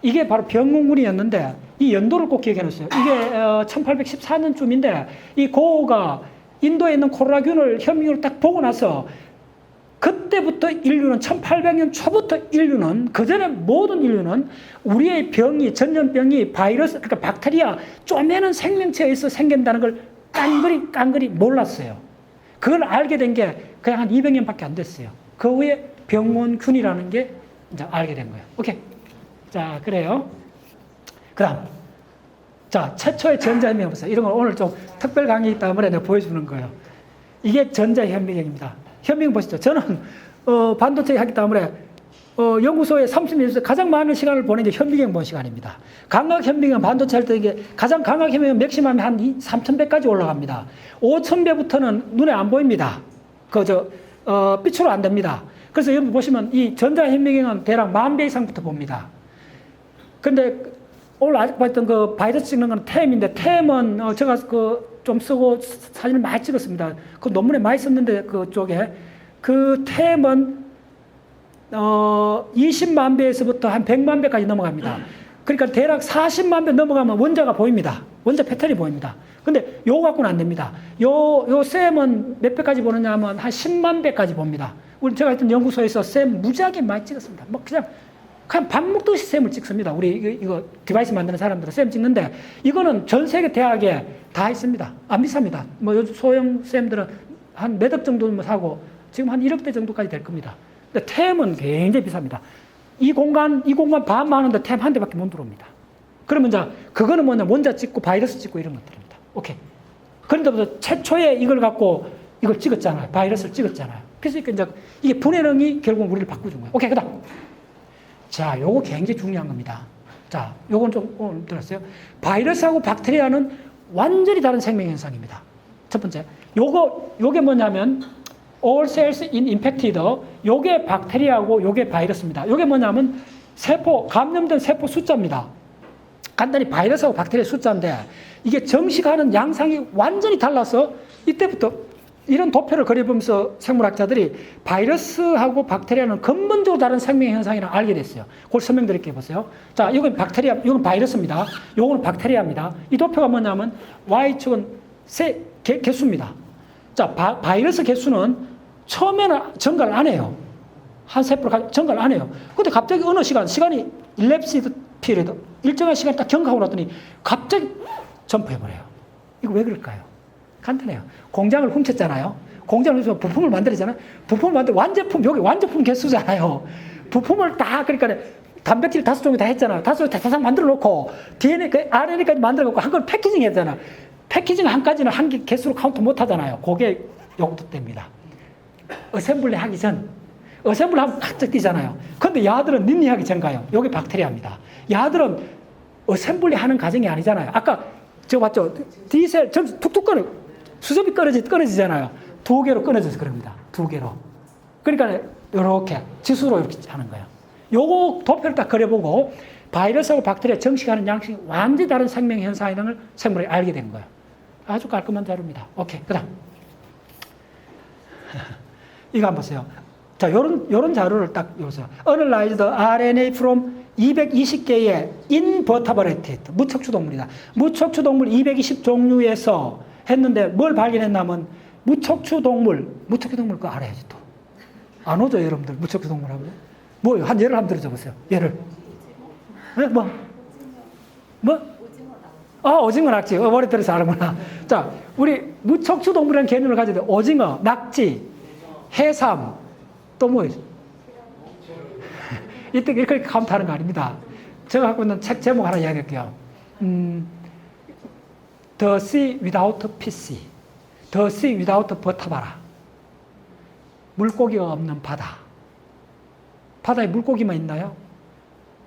이게 바로 병문군이었는데, 이 연도를 꼭 기억해 놓으세요. 이게 1814년쯤인데, 이 고가 인도에 있는 코로나균을, 현미균을 딱 보고 나서, 그때부터 인류는 1800년 초부터 인류는 그전에 모든 인류는 우리의 병이 전염병이 바이러스 그러니까 박테리아 쪼매는 생명체에서 생긴다는 걸 깡그리 몰랐어요. 그걸 알게 된 게 그냥 한 200년밖에 안 됐어요. 그 후에 병원균이라는 게 이제 알게 된 거예요. 오케이. 자, 그래요. 그다음. 자, 최초의 전자현미경 보세요. 이런 걸 오늘 좀 특별 강의이기 때문에 내가 보여주는 거예요. 이게 전자현미경입니다. 현미경 보시죠. 저는 반도체 하기 때문에 연구소에 30년에서 가장 많은 시간을 보낸 게 현미경 본 시간입니다. 광학 현미경 반도체 할 때 이게 가장 광학 현미경 맥시멈이 한 3,100까지 올라갑니다. 5,000배부터는 눈에 안 보입니다. 빛으로 안 됩니다. 그래서 여기 보시면 이 전자 현미경은 대략 10,000배 이상부터 봅니다. 근데 오늘 아직 봤던 그 바이러스 찍는 건 템인데 템은 제가 좀 쓰고 사진을 많이 찍었습니다. 그 논문에 많이 썼는데 그쪽에 그 템은 20만 배에서부터 한 100만 배까지 넘어갑니다. 그러니까 대략 40만 배 넘어가면 원자가 보입니다. 원자 패턴이 보입니다. 근데 요거 갖고는 안 됩니다. 요 셈은 몇 배까지 보느냐 하면 한 10만 배까지 봅니다. 우리 제가 했던 연구소에서 셈 무지하게 많이 찍었습니다. 뭐 그냥 밥 먹듯이 셈을 찍습니다. 우리 이거 디바이스 만드는 사람들은 셈 찍는데 이거는 전 세계 대학에 다 있습니다. 안 비쌉니다. 뭐 요즘 소형 셈들은 한 몇 억 정도면 사고 지금 한 1억대 정도까지 될 겁니다. 근데 템은 굉장히 비쌉니다. 이 공간 반 많은데 템 한 대밖에 못 들어옵니다. 그러면 이제 그거는 뭐냐 원자 찍고 바이러스 찍고 이런 것들입니다. 오케이. 그런데 최초에 이걸 갖고 이걸 찍었잖아요. 바이러스를 찍었잖아요. 그래서 이제 이게 분해능이 결국 우리를 바꿔준 거예요. 오케이, 그다음. 자, 요거 굉장히 중요한 겁니다. 자, 요건 좀 오늘 들었어요. 바이러스하고 박테리아는 완전히 다른 생명 현상입니다. 첫 번째, 요게 뭐냐면 all cells in infected. 요게 박테리아고 요게 바이러스입니다. 요게 뭐냐면 감염된 세포 숫자입니다. 간단히 바이러스하고 박테리아 숫자인데 이게 정식하는 양상이 완전히 달라서 이때부터 이런 도표를 그려보면서 생물학자들이 바이러스하고 박테리아는 근본적으로 다른 생명 현상이라고 알게 됐어요. 그걸 설명드릴게요. 보세요. 자, 이건 박테리아, 이건 바이러스입니다. 이거는 박테리아입니다. 이 도표가 뭐냐면 Y축은 개수입니다. 자, 바이러스 개수는 처음에는 증가를 안 해요. 한 세포로 증가를 안 해요. 근데 갑자기 어느 시간이 일랩시드 피리드, 일정한 시간 딱 경과하고 났더니 갑자기 점프해버려요. 이거 왜 그럴까요? 간단해요. 공장을 훔쳤잖아요. 공장을 훔쳐서 부품을 만들었잖아요. 부품을 만들 완제품, 여기 완제품 개수잖아요. 부품을 다, 그러니까 단백질 5종이 다 했잖아요. 5종이 다 만들어 놓고 DNA, RNA까지 만들어 놓고 한 걸 패키징 했잖아. 패키징 한 가지는 한 개 개수로 카운트 못 하잖아요. 그게 용도됩니다. 어셈블리 하기 전, 어셈블리 하면 탁 뛰잖아요. 근데 야들은 닌니하기 전가요. 여기 박테리아입니다. 야들은 어셈블리 하는 과정이 아니잖아요. 아까 저 봤죠? D셀 툭툭 수접이 끊어지잖아요. 2개로 끊어져서 그럽니다. 2개로. 그러니까 이렇게 지수로 이렇게 하는 거예요. 요거 도표를 딱 그려보고 바이러스하고 박테리아 정식하는 양식이 완전히 다른 생명 현상이라는 걸 생물학이 알게 된 거예요. 아주 깔끔한 자료입니다. 오케이. 그 다음. 이거 한번 보세요. 자, 요런 자료를 딱 보세요. Analyzed RNA from 220개의 invertebrate, 무척추 동물이다. 무척추 동물 220 종류에서 했는데 뭘 발견했냐면 무척추 동물 그거 알아야지 또. 안 오죠, 여러분들? 무척추 동물 하면. 뭐요? 한 예를 한번 들어줘 보세요. 예를. 네? 뭐? 오징어, 낙지. 머리 들어서 아는구나. 자, 우리 무척추 동물이라는 개념을 가지고 있는데 오징어, 낙지, 해삼, 또 뭐 이때 이렇게 카운트하는 거 아닙니다. 제가 갖고 있는 책 제목 하나 이야기할게요. The Sea Without Fish, The Sea Without Vertebrata. 물고기가 없는 바다. 바다에 물고기만 있나요?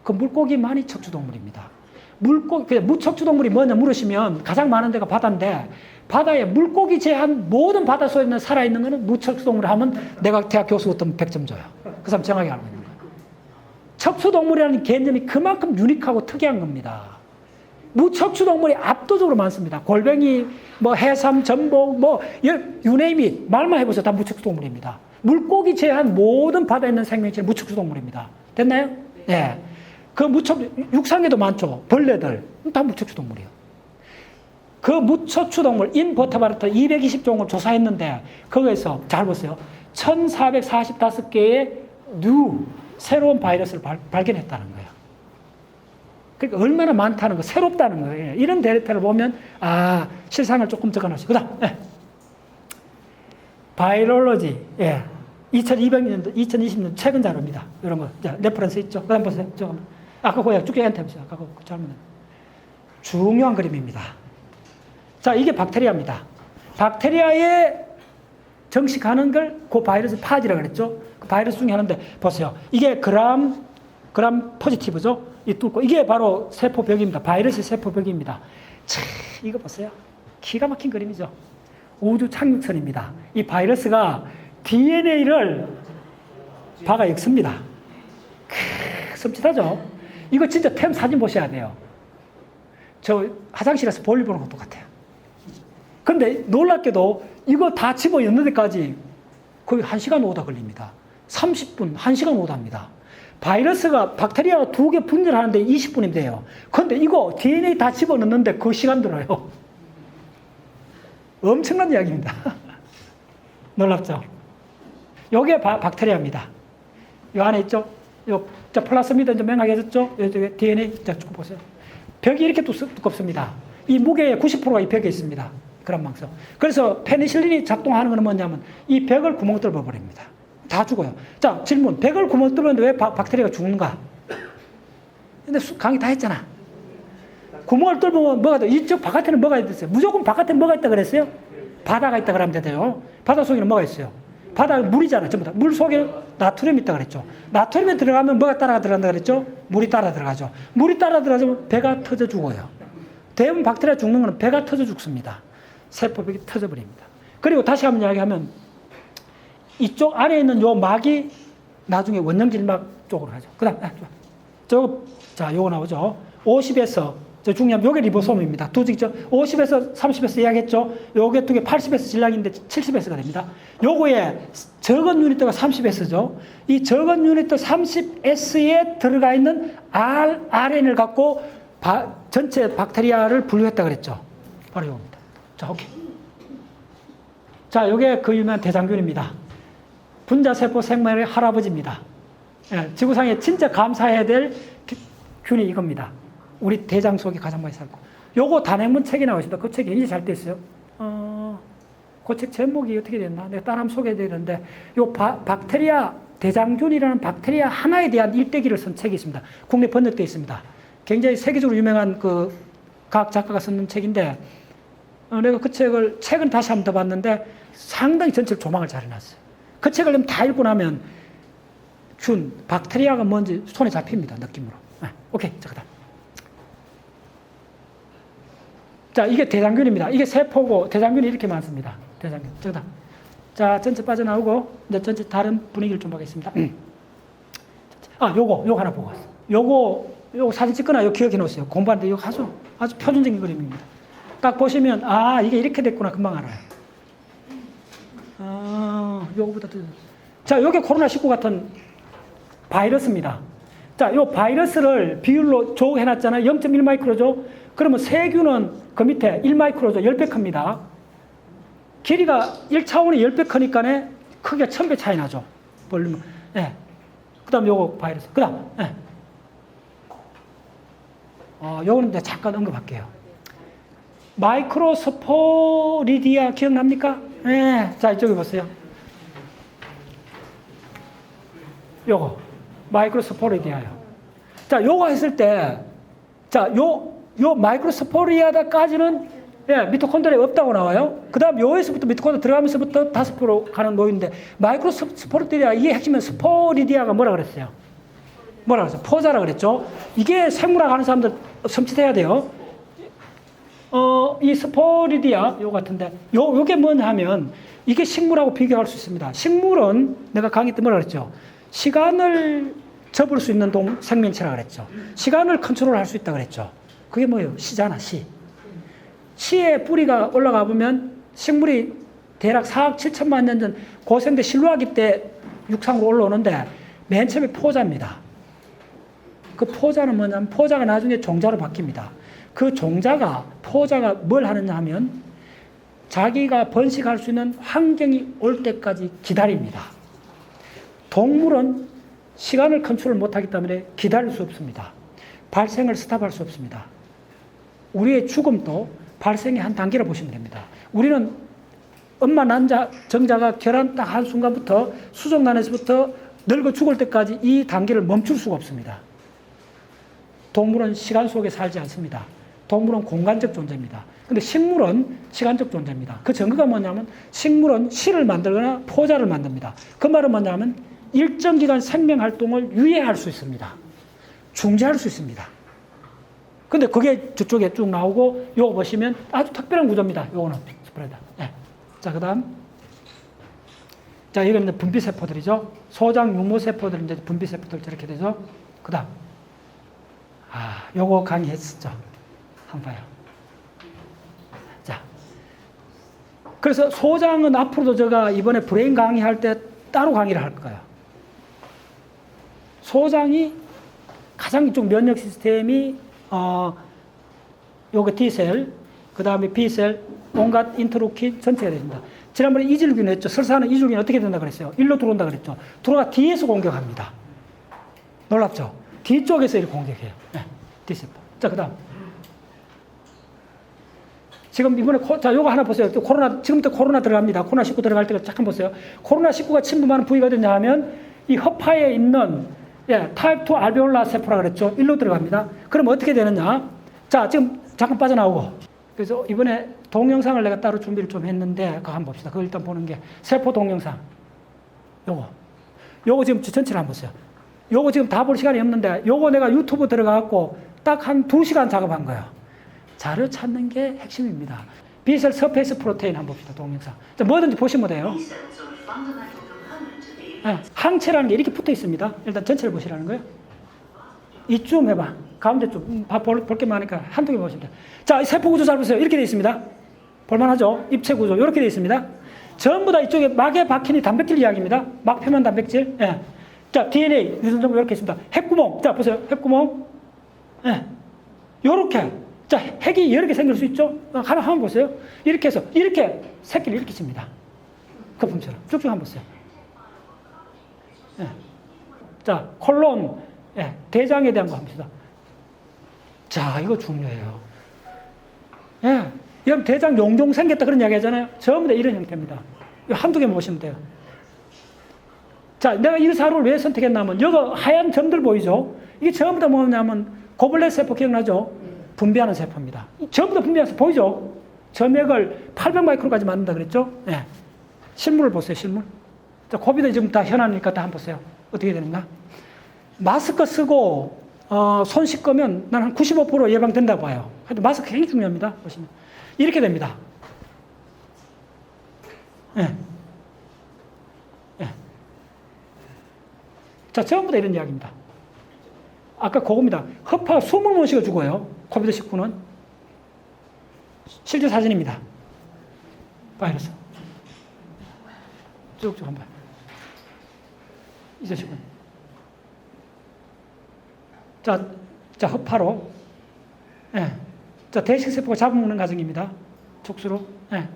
그 물고기만이 척추동물입니다. 무척추동물이 뭐냐 물으시면 가장 많은 데가 바다인데 바다에 물고기 제한 모든 바다 속에 있는 살아있는 거는 무척추동물 하면 내가 대학 교수였던 100점 줘요. 그 사람 정확히 알고 있는 거예요. 척추동물이라는 개념이 그만큼 유니크하고 특이한 겁니다. 무척추동물이 압도적으로 많습니다. 골뱅이, 뭐 해삼, 전복, 뭐 you name it. 말만 해보세요. 다 무척추동물입니다. 물고기 제한 모든 바다에 있는 생명체는 무척추동물입니다. 됐나요? 네. 그 육상에도 많죠. 벌레들. 다 무척추동물이에요. 그 무척추동물, 인버터바르트 220종을 조사했는데, 거기에서, 잘 보세요. 1445개의 새로운 바이러스를 발견했다는 거예요. 그러니까 얼마나 많다는 거, 새롭다는 거예요. 이런 데이터를 보면, 실상을 조금 적어놨어요. 그 다음, 바이올로지, 2200년도, 2020년 최근 자료입니다. 이런 거. 자, 레퍼런스 있죠? 그 다음 보세요. 아까 그거 쭉 얘기한 보세요. 아까 그거 잘못. 중요한 그림입니다. 자, 이게 박테리아입니다. 박테리아에 정식하는 걸 그 바이러스 파지라고 그랬죠? 그 바이러스 중에 하는데, 보세요. 이게 그람 포지티브죠? 이 뚫고. 이게 바로 세포벽입니다. 바이러스 세포벽입니다. 이거 보세요. 기가 막힌 그림이죠? 우주 착륙선입니다. 이 바이러스가 DNA를 박아 엮습니다. 섬찟하죠? 이거 진짜 템 사진 보셔야 돼요. 저 화장실에서 볼일 보는 것 똑같아요. 근데 놀랍게도 이거 다 집어 엮는 데까지 거의 1시간 오다 걸립니다. 30분, 1시간 오다입니다. 바이러스가 박테리아가 2개 분열하는데 20분이면 돼요. 근데 이거 DNA 다 집어 넣는데 그 시간 들어요. 엄청난 이야기입니다. 놀랍죠? 요게 박테리아입니다. 요 안에 있죠? 자, 플라스미드 이제 명확해졌죠? 여기 DNA, 자, 쭉 보세요. 벽이 이렇게 두껍습니다. 이 무게의 90%가 이 벽에 있습니다. 그람망성. 그래서 페니실린이 작동하는 건 뭐냐면 이 벽을 구멍 뚫어 버립니다. 다 죽어요. 자, 질문. 벽을 구멍 뚫었는데 왜 박테리아가 죽는가? 근데 강의 다 했잖아. 구멍을 뚫으면 뭐가 돼? 이쪽 바깥에는 뭐가 있어요? 무조건 바깥에 뭐가 있다 그랬어요? 바다가 있다 그러면 되대요. 바다 속에는 뭐가 있어요? 바다는 물이잖아, 전부 다. 물 속에 나트륨이 있다 그랬죠. 나트륨에 들어가면 뭐가 따라 들어간다 그랬죠? 물이 따라 들어가죠. 물이 따라 들어가면 배가 터져 죽어요. 대부분 박테리아 죽는 거는 배가 터져 죽습니다. 세포벽이 터져버립니다. 그리고 다시 한번 이야기하면 이쪽 안에 있는 요 막이 나중에 원형질막 쪽으로 가죠. 그 다음, 자, 요거 나오죠. 50에서 저 중요한 요게 리보솜입니다. 두직죠. 50에서 30S 이야기했죠. 요게 두 개 80S 질량인데 70S가 됩니다. 요거에 적은 유니트가 30S죠. 이 적은 유니트 30S에 들어가 있는 RN을 갖고 전체 박테리아를 분류했다 그랬죠. 바로 요겁니다. 자, 오케이. 자, 요게 그 유명한 대장균입니다. 분자세포 생명의 할아버지입니다. 예, 지구상에 진짜 감사해야 될 균이 이겁니다. 우리 대장 속에 가장 많이 살고. 요거 단행본 책이 나오십니다. 그 책이 굉장히 잘 돼 있어요. 그 책 제목이 어떻게 됐나? 내가 따라 한번 소개해 드리는데, 요 박테리아, 대장균이라는 박테리아 하나에 대한 일대기를 쓴 책이 있습니다. 국내 번역되어 있습니다. 굉장히 세계적으로 유명한 그 과학 작가가 쓴 책인데, 내가 그 책은 다시 한번 더 봤는데, 상당히 전체를 조망을 잘 해놨어요. 그 책을 다 읽고 나면, 균, 박테리아가 뭔지 손에 잡힙니다. 느낌으로. 네, 오케이. 자, 그 다음. 자, 이게 대장균입니다. 이게 세포고, 대장균이 이렇게 많습니다. 대장균. 자, 그 다음. 자, 전체 빠져나오고, 이제 전체 다른 분위기를 좀 보겠습니다. 요거 하나 보고 왔어요. 요거 사진 찍거나 요거 기억해 놓으세요. 공부하는데 이거 아주 표준적인 그림입니다. 딱 보시면, 이게 이렇게 됐구나. 금방 알아요. 요거보다 더. 자, 요게 코로나19 같은 바이러스입니다. 자, 요 바이러스를 비율로 조 해놨잖아요. 0.1 마이크로죠. 그러면 세균은 그 밑에 1 마이크로죠. 10배 큽니다. 길이가 1차원이 10배 크니까 크기가 1000배 차이 나죠. 볼륨은. 예. 그 다음 요거 바이러스. 그 다음. 예. 요거는 이제 잠깐 언급할게요. 마이크로스포리디아 기억납니까? 예. 자, 이쪽에 보세요. 요거. 마이크로스포리디아요. 자, 요거 했을 때, 자, 요 마이크로스포리아다까지는 미토콘드리아 없다고 나와요. 그 다음 요에서부터 미토콘드리아 들어가면서부터 5% 가는 노인데, 마이크로스포리디아, 이게 핵심은 스포리디아가 뭐라 그랬어요? 뭐라 그랬어요? 포자라 그랬죠? 이게 생물학 하는 사람들 섬찟해야 돼요. 이 스포리디아, 요 같은데, 요게 뭐냐 하면, 이게 식물하고 비교할 수 있습니다. 식물은 내가 강의 때 뭐라 그랬죠? 시간을 접을 수 있는 생명체라 그랬죠. 시간을 컨트롤할 수 있다 그랬죠. 그게 뭐예요? 시잖아, 시. 시의 뿌리가 올라가 보면 식물이 대략 4억 7천만 년 전 고생대 실루아기 때 육상으로 올라오는데 맨 처음에 포자입니다. 그 포자는 뭐냐면 포자가 나중에 종자로 바뀝니다. 그 포자가 뭘 하느냐 하면 자기가 번식할 수 있는 환경이 올 때까지 기다립니다. 동물은 시간을 컨트롤 못하기 때문에 기다릴 수 없습니다. 발생을 스탑할 수 없습니다. 우리의 죽음도 발생의 한 단계로 보시면 됩니다. 우리는 엄마 정자가 결혼 딱 한 순간부터 수정란에서부터 늙어 죽을 때까지 이 단계를 멈출 수가 없습니다. 동물은 시간 속에 살지 않습니다. 동물은 공간적 존재입니다. 근데 식물은 시간적 존재입니다. 그 증거가 뭐냐면 식물은 씨를 만들거나 포자를 만듭니다. 그 말은 뭐냐면 일정 기간 생명 활동을 유예할 수 있습니다. 중지할 수 있습니다. 근데 그게 저쪽에 쭉 나오고, 요거 보시면 아주 특별한 구조입니다. 요거는 스프레드. 네. 자, 그 다음. 자, 이거는 분비세포들이죠. 소장 육모세포들, 이제 분비세포들 저렇게 되죠. 그 다음. 요거 강의했었죠. 한번 봐요. 자. 그래서 소장은 앞으로도 제가 이번에 브레인 강의할 때 따로 강의를 할 거예요. 소장이 가장 좀 면역 시스템이 요거 T셀, 그 다음에 B셀, 온갖 인터루킨 전체가 됩니다. 지난번에 이질균 했죠. 설사는 이질균이 어떻게 된다 그랬어요? 일로 들어온다 그랬죠. 들어가 D에서 공격합니다. 놀랍죠? 뒤쪽에서 이렇게 공격해요. 네, D세포. 자, 그 다음. 지금 이번에, 요거 하나 보세요. 지금부터 코로나 들어갑니다. 코로나19 들어갈 때가 잠깐 보세요. 코로나19가 침범하는 부위가 어디냐 하면, 이 허파에 있는, 타입 2 알베올라 세포라 그랬죠. 일로 들어갑니다. 그럼 어떻게 되느냐? 자, 지금 잠깐 빠져나오고. 그래서 이번에 동영상을 내가 따로 준비를 좀 했는데, 그거 한번 봅시다. 그거 일단 보는 게, 세포 동영상. 요거 지금 전체를 한번 보세요. 요거 지금 다 볼 시간이 없는데, 요거 내가 유튜브 들어가갖고 딱 한 2시간 작업한 거예요. 자료 찾는 게 핵심입니다. B셀 서페이스 프로테인 한번 봅시다. 동영상. 자, 뭐든지 보시면 돼요. 항체라는 게 이렇게 붙어 있습니다. 일단 전체를 보시라는 거예요. 이쯤 해봐. 가운데 좀 볼게 많으니까 한두 개 보시면 돼요. 자, 세포 구조 잘 보세요. 이렇게 되어 있습니다. 볼만하죠? 입체 구조 이렇게 되어 있습니다. 전부 다 이쪽에 막에 박힌 단백질 이야기입니다. 막 표면 단백질. 예. 자, DNA 유전자가 이렇게 있습니다. 핵구멍. 자, 보세요. 핵구멍. 예. 요렇게. 자, 핵이 여러 개 생길 수 있죠? 하나 한번 보세요. 이렇게 해서 이렇게 새끼를 이렇게 칩니다. 거품처럼. 쭉쭉 한번 보세요. 예. 자, 콜론. 예. 대장에 대한 거 합니다. 자, 이거 중요해요. 예. 여러분, 대장 용종 생겼다 그런 이야기 하잖아요. 전부 다 이런 형태입니다. 이거 한두 개만 보시면 돼요. 자, 내가 이 사료를 왜 선택했냐면, 여기 하얀 점들 보이죠? 이게 전부 다 뭐냐면, 고블렛 세포 기억나죠? 분비하는 세포입니다. 전부 다 분비하는 세포 보이죠? 점액을 800마이크로까지 만든다 그랬죠? 예. 실물을 보세요, 실물. 자, 코비드 지금 다 현안이니까 다 한번 보세요. 어떻게 되는가? 마스크 쓰고, 손 씻으면 난 한 95% 예방된다고 봐요. 하여튼 마스크 굉장히 중요합니다. 보시면. 이렇게 됩니다. 예. 예. 자, 전부 다 이런 이야기입니다. 아까 그겁니다. 허파 숨을 못 쉬어 죽어요. 코비드19는. 실제 사진입니다. 바이러스. 쭉쭉 한번. 2019년. 자, 허파로. 예. 자, 대식세포가 잡아먹는 과정입니다. 촉수로. 예.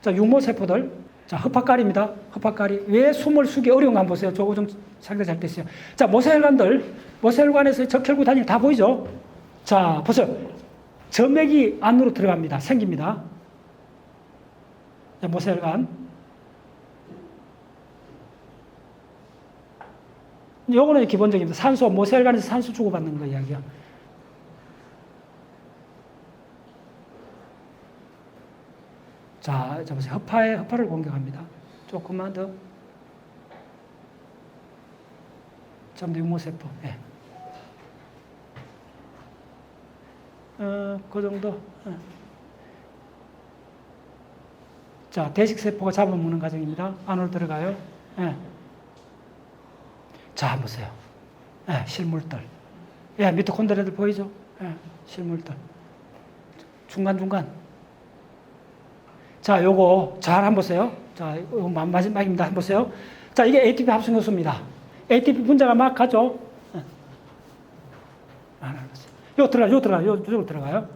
자, 유모세포들. 자, 허파깔입니다. 허파깔이. 왜 숨을 쉬기 어려운가 한번 보세요. 조고정 상대 잘 됐어요. 자, 모세혈관들. 모세혈관에서 적혈구 단위 다 보이죠? 자, 보세요. 점액이 안으로 들어갑니다. 생깁니다. 자, 모세혈관. 요거는 기본적입니다. 산소, 모세혈관에서 산소 주고받는 거 이야기야. 자, 보세요. 허파를 공격합니다. 조금만 더. 전부 유모세포. 예. 그 정도. 자, 대식세포가 잡아먹는 과정입니다. 안으로 들어가요. 예. 자, 한번 보세요. 예, 실물들. 예, 미토콘드리아들 보이죠? 예, 실물들. 중간중간. 자, 요거 잘 한번 보세요. 자, 요거 마지막입니다. 한번 보세요. 자, 이게 ATP 합성 요소입니다. ATP 분자가 막 가죠? 예. 요거 들어가요.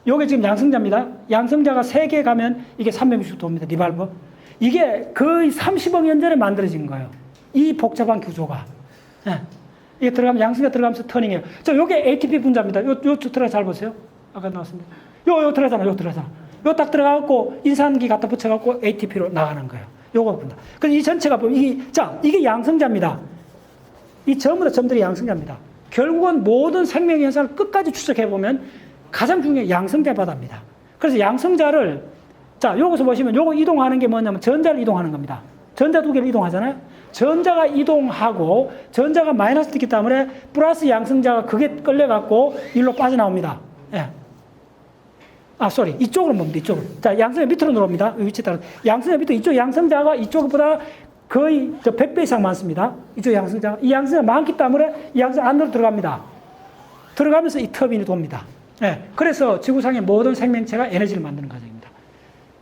요게 지금 양성자입니다. 양성자가 3개 가면 이게 360도입니다. 리발브. 이게 거의 30억 년 전에 만들어진 거예요. 이 복잡한 구조가. 예. 이게 들어가면, 양성자 들어가면서 터닝해요. 자, 요게 ATP 분자입니다. 요 들어가 잘 보세요. 아까 나왔습니다. 요 들어가잖아. 요 딱 들어가갖고 인산기 갖다 붙여갖고 ATP로 나가는 거예요. 요거 본다. 그래서 이 전체가 보면, 이게 양성자입니다. 이 전부 다 점들이 양성자입니다. 결국은 모든 생명 현상을 끝까지 추적해보면 가장 중요한 양성자 바다입니다. 그래서 양성자를, 자, 요거서 보시면 요거 이동하는 게 뭐냐면 전자를 이동하는 겁니다. 전자 두 개를 이동하잖아요. 전자가 이동하고 전자가 마이너스 됐기 때문에 플러스 양성자가 그게 끌려갖고 일로 빠져나옵니다. 예. 이쪽으로 봅니다. 이쪽으로. 자, 양성자 밑으로 들어옵니다. 위치에 따라. 양성자 밑으로, 이쪽 양성자가 이쪽보다 거의 100배 이상 많습니다. 이쪽 양성자가. 이 양성자가 많기 때문에 이 양성자 안으로 들어갑니다. 들어가면서 이 터빈이 돕니다. 예. 그래서 지구상의 모든 생명체가 에너지를 만드는 과정입니다.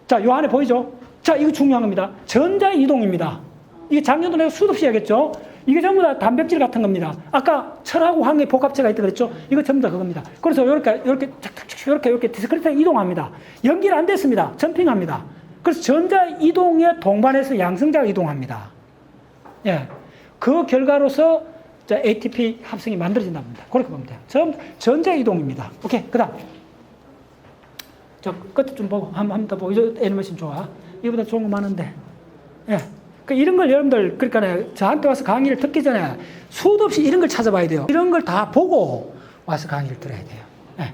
자, 요 안에 보이죠? 자, 이거 중요한 겁니다. 전자의 이동입니다. 이게 작년도 내가 수도 없이 얘기했죠? 이게 전부 다 단백질 같은 겁니다. 아까 철하고 황의 복합체가 있다고 그랬죠? 이거 전부 다 그겁니다. 그래서 이렇게 디스크리트하게 이동합니다. 연결 안 됐습니다. 점핑합니다. 그래서 전자 이동에 동반해서 양성자가 이동합니다. 예. 그 결과로서 ATP 합성이 만들어진다고 합니다. 그렇게 보면 돼요. 전자 이동입니다. 오케이. 그 다음. 저 끝에 좀 보고, 한 번 더 보고. 이 애니메이션 좋아. 이보다 좋은 거 많은데. 예. 이런 걸 여러분들, 그러니까 저한테 와서 강의를 듣기 전에 수도 없이 이런 걸 찾아봐야 돼요. 이런 걸 다 보고 와서 강의를 들어야 돼요. 네.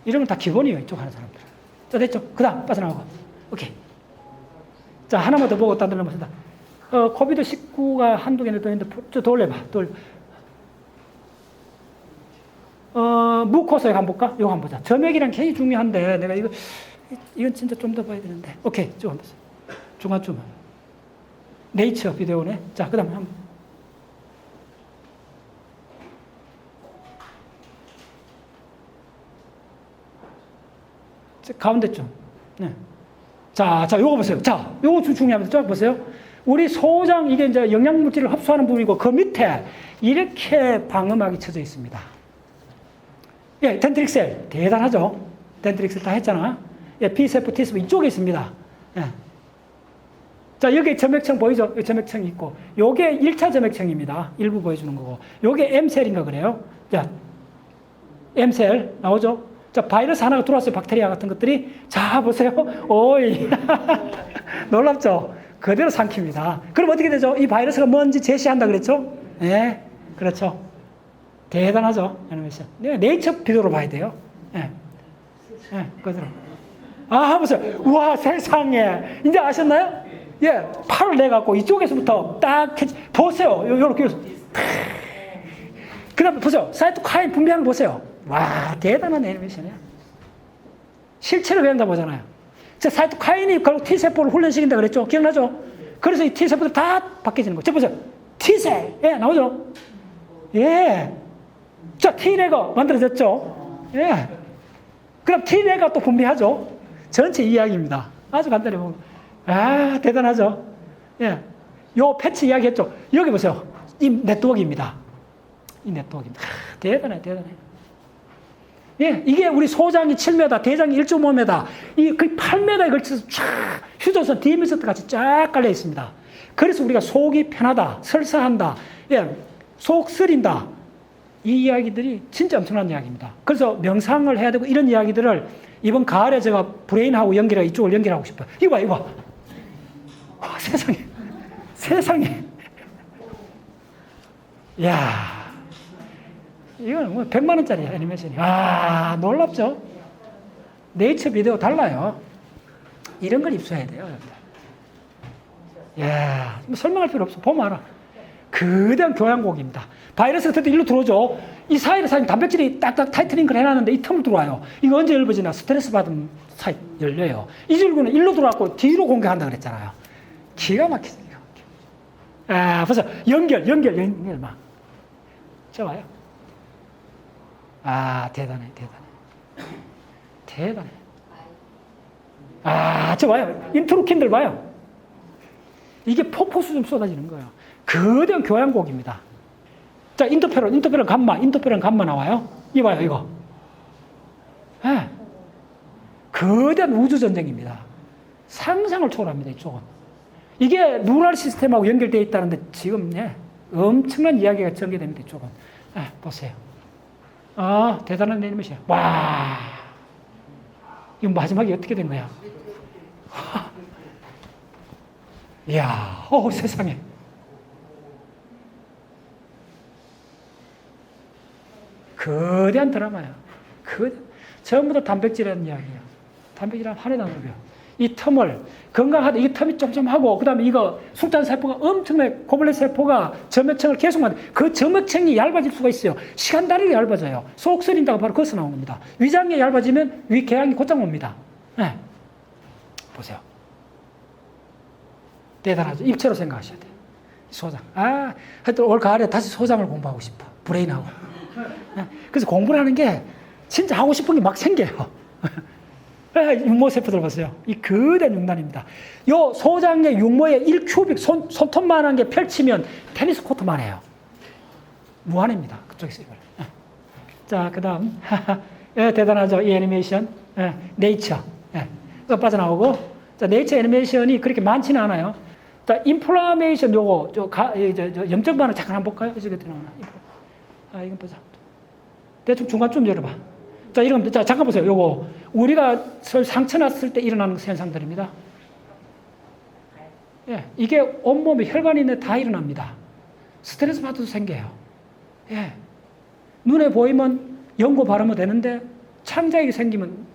이런 건 다 기본이에요. 이쪽 하는 사람들. 자, 됐죠? 그 다음 빠져나가고. 오케이. 자, 하나만 더 보고 딴 데로 넘어간다. 코비드19가 한두 개는 더 있는데, 더 올려봐. 무코스에 한번 볼까? 이거 한번 보자. 점액이랑 굉장히 중요한데, 내가 이건 진짜 좀 더 봐야 되는데. 오케이. 쭉 한번 보자. 중간쯤. 네이처 비디오네. 자, 그 다음에 가운데쯤. 네. 자, 요거 보세요. 자, 요거 중요합니다. 쫙 보세요. 우리 소장, 이게 이제 영양물질을 흡수하는 부분이고, 그 밑에 이렇게 방음막이 쳐져 있습니다. 예, 덴트릭셀. 대단하죠? 덴트릭셀 다 했잖아. 예, B세포, T세포 이쪽에 있습니다. 예. 자, 여기 점액층 보이죠? 여기 점액층이 있고, 요게 1차 점액층입니다. 일부 보여주는 거고. 요게 M셀인가 그래요? 자, M셀 나오죠? 자, 바이러스 하나가 들어왔어요. 박테리아 같은 것들이. 자, 보세요. 오이. 놀랍죠? 그대로 삼킵니다. 그럼 어떻게 되죠? 이 바이러스가 뭔지 제시한다 그랬죠? 예, 그렇죠. 대단하죠? 애니메이션. 네이처 비디오로 봐야 돼요. 예. 예, 그대로. 아, 보세요. 우와, 세상에. 이제 아셨나요? 예, 팔을 내갖고 이쪽에서부터 딱, 보세요. 요렇게. 그 다음에 보세요. 사이토카인 분비하는 거 보세요. 와, 대단한 애니메이션이야. 실체를 외운다 보잖아요. 사이토카인이 결국 T세포를 훈련시킨다 그랬죠? 기억나죠? 그래서 이 T세포들 다 바뀌어지는 거죠. 보세요. T셀. 예, 나오죠? 예. 자, T레거 만들어졌죠? 예. 그럼 T레가 또 분비하죠? 전체 이야기입니다. 아주 간단히 보면. 아, 대단하죠? 예. 요 패치 이야기 했죠? 여기 보세요. 이 네트워크입니다. 이 네트워크입니다. 아, 대단해. 예, 이게 우리 소장이 7m, 대장이 1.5m, 이 거의 8m에 걸쳐서 쫙 휴전선 디미스트 같이 쫙 깔려 있습니다. 그래서 우리가 속이 편하다, 설사한다, 예, 속 쓰린다. 이 이야기들이 진짜 엄청난 이야기입니다. 그래서 명상을 해야 되고 이런 이야기들을 이번 가을에 제가 브레인하고 이쪽을 연결하고 싶어요. 이거 봐. 와, 세상에. 이야. 이건 뭐 100만 원짜리 애니메이션이. 아, 놀랍죠? 네이처 비디오 달라요. 이런 걸 입수해야 돼요. 야, 뭐 설명할 필요 없어. 보면 알아. 거대한 교양곡입니다. 바이러스가 일로 들어오죠. 이 사이를 사실 단백질이 딱딱 타이트링크를 해놨는데 이 틈을 들어와요. 이거 언제 열어지나? 스트레스 받은 사이 열려요. 이 줄기는 일로 들어왔고 뒤로 공격한다 그랬잖아요. 기가 막히죠. 아, 벌써 연결 막. 저 봐요. 아, 대단해. 아, 저 봐요. 인트로킨들 봐요. 이게 폭포수 좀 쏟아지는 거예요. 거대한 교양곡입니다. 자, 인터페론 감마 나와요. 이거 봐요, 이거. 예. 거대한 우주전쟁입니다. 상상을 초월합니다, 이쪽은. 이게 뉴럴 시스템하고 연결되어 있다는데 지금, 예, 엄청난 이야기가 전개됩니다, 이쪽은. 예, 보세요. 아, 대단한 애니메이션. 와. 이거 마지막에 어떻게 된 거야? 이야, 세상에. 거대한 드라마야. 전부 다 단백질이라는 이야기야. 단백질은 하나도 안 들어요. 이 틈을 건강하다. 이 틈이 쫌쫌하고 그다음에 이거 숙단세포가 엄청나게 고블렛 세포가 점액층을 계속 만들. 그 점액층이 얇아질 수가 있어요. 시간 단위로 얇아져요. 속 쓰린다고 바로 거기서 나온 겁니다. 위장이 얇아지면 위궤양이 곧장 옵니다. 네. 보세요. 대단하죠. 입체로 생각하셔야 돼요. 소장. 아, 하여튼 올 가을에 다시 소장을 공부하고 싶어. 브레인하고. 네. 그래서 공부를 하는 게 진짜 하고 싶은 게 막 생겨요. 육모세포들 보세요. 이 거대한 융단입니다. 요 소장의 육모에 1큐빅 손톱만한 게 펼치면 테니스 코트만 해요. 무한입니다. 그쪽에서 이걸. 자, 그 다음. 예, 대단하죠. 이 애니메이션. 예, 네이처. 예, 이거 빠져나오고. 자, 네이처 애니메이션이 그렇게 많지는 않아요. 자, 인플라메이션 요거, 염증 반응 잠깐 한번 볼까요? 이쪽에 들어가나. 아, 이건 보자. 대충 중간쯤 열어봐. 자, 이런, 자, 잠깐 보세요. 요거. 우리가 상처 났을 때 일어나는 현상들입니다. 예, 이게 온몸에 혈관이 있는데 다 일어납니다. 스트레스 받아도 생겨요. 예. 눈에 보이면 연고 바르면 되는데 창자액이 생기면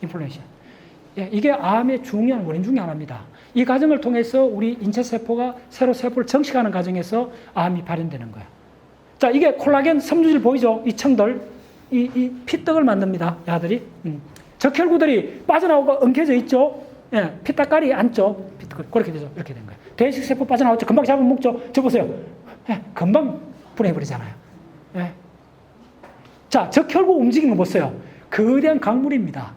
인플루엔샤. 예, 이게 암의 중요한 원인 중에 하나입니다. 이 과정을 통해서 우리 인체세포가 새로 세포를 정식하는 과정에서 암이 발현되는 거예요. 자, 이게 콜라겐 섬유질 보이죠? 이 층들. 이 피떡을 만듭니다. 야들이. 적혈구들이 빠져나오고 엉켜져 있죠? 예, 피딱깔이 앉죠? 피떡을. 그렇게 되죠. 이렇게 된 거예요. 대식세포 빠져나오죠? 금방 잡으면 먹죠? 저 보세요. 예, 금방 분해해버리잖아요. 예. 자, 적혈구 움직이는 거 보세요. 거대한 강물입니다.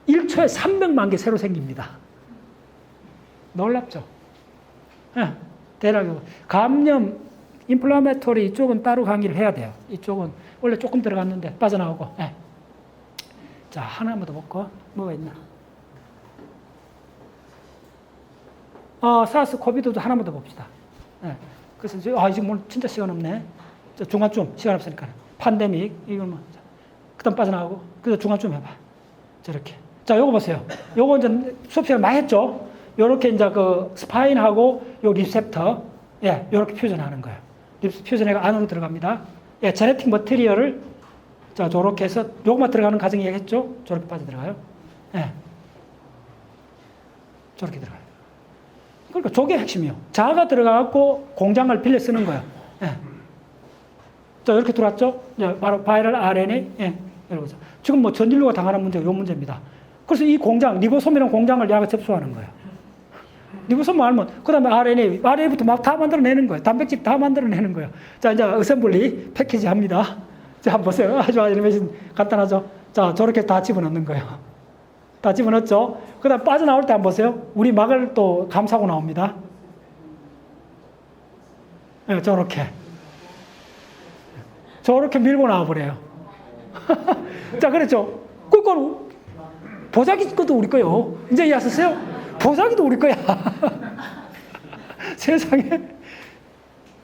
1초에 300만 개 새로 생깁니다. 놀랍죠? 예, 대략 감염, 인플라메토리 이쪽은 따로 강의를 해야 돼요. 이쪽은 원래 조금 들어갔는데 빠져나오고. 예. 자, 하나만 더 볼까? 뭐가 있나? 사스 코비드도 하나만 더 봅시다. 예. 그래서 지금 오늘 진짜 시간 없네. 중간쯤 시간 없으니까. 팬데믹 이거 뭐. 그다음 빠져나가고. 그래서 중간쯤 해봐. 저렇게. 자, 요거 보세요. 요거 이제 수업 시간 많이 했죠. 요렇게 이제 그 스파인하고 요 리셉터, 예, 요렇게 퓨전하는 거예요. 퓨전해가 안으로 들어갑니다. 예, 제네틱 머티리얼을 자, 저렇게 해서 요것만 들어가는 과정 얘기했죠. 저렇게 빠져 들어가요. 예, 저렇게 들어가요. 그러니까 저게 핵심이요. 자가 들어가고 공장을 빌려 쓰는 거예요. 예. 자, 이렇게 들어왔죠. 예, 바로 바이럴 RNA. 예, 이러고 지금 뭐 전 인류가 당하는 문제가 요 문제입니다. 그래서 이 공장, 리보솜이라는 공장을 야가 접수하는 거예요. 리보솜 알면, 그 다음에 RNA부터 막 다 만들어내는 거예요. 단백질 다 만들어내는 거예요. 자, 이제 어셈블리 패키지 합니다. 자, 한번 보세요. 아주 애니메이션 간단하죠? 자, 저렇게 다 집어넣는 거예요. 다 집어넣었죠? 그 다음 빠져나올 때 한번 보세요. 우리 막을 또 감싸고 나옵니다. 네, 저렇게. 저렇게 밀고 나와버려요. 자, 그랬죠? 그걸 보자기 것도 우리 거요. 이제 이해하셨어요? 보자기도 우리 거야. 세상에.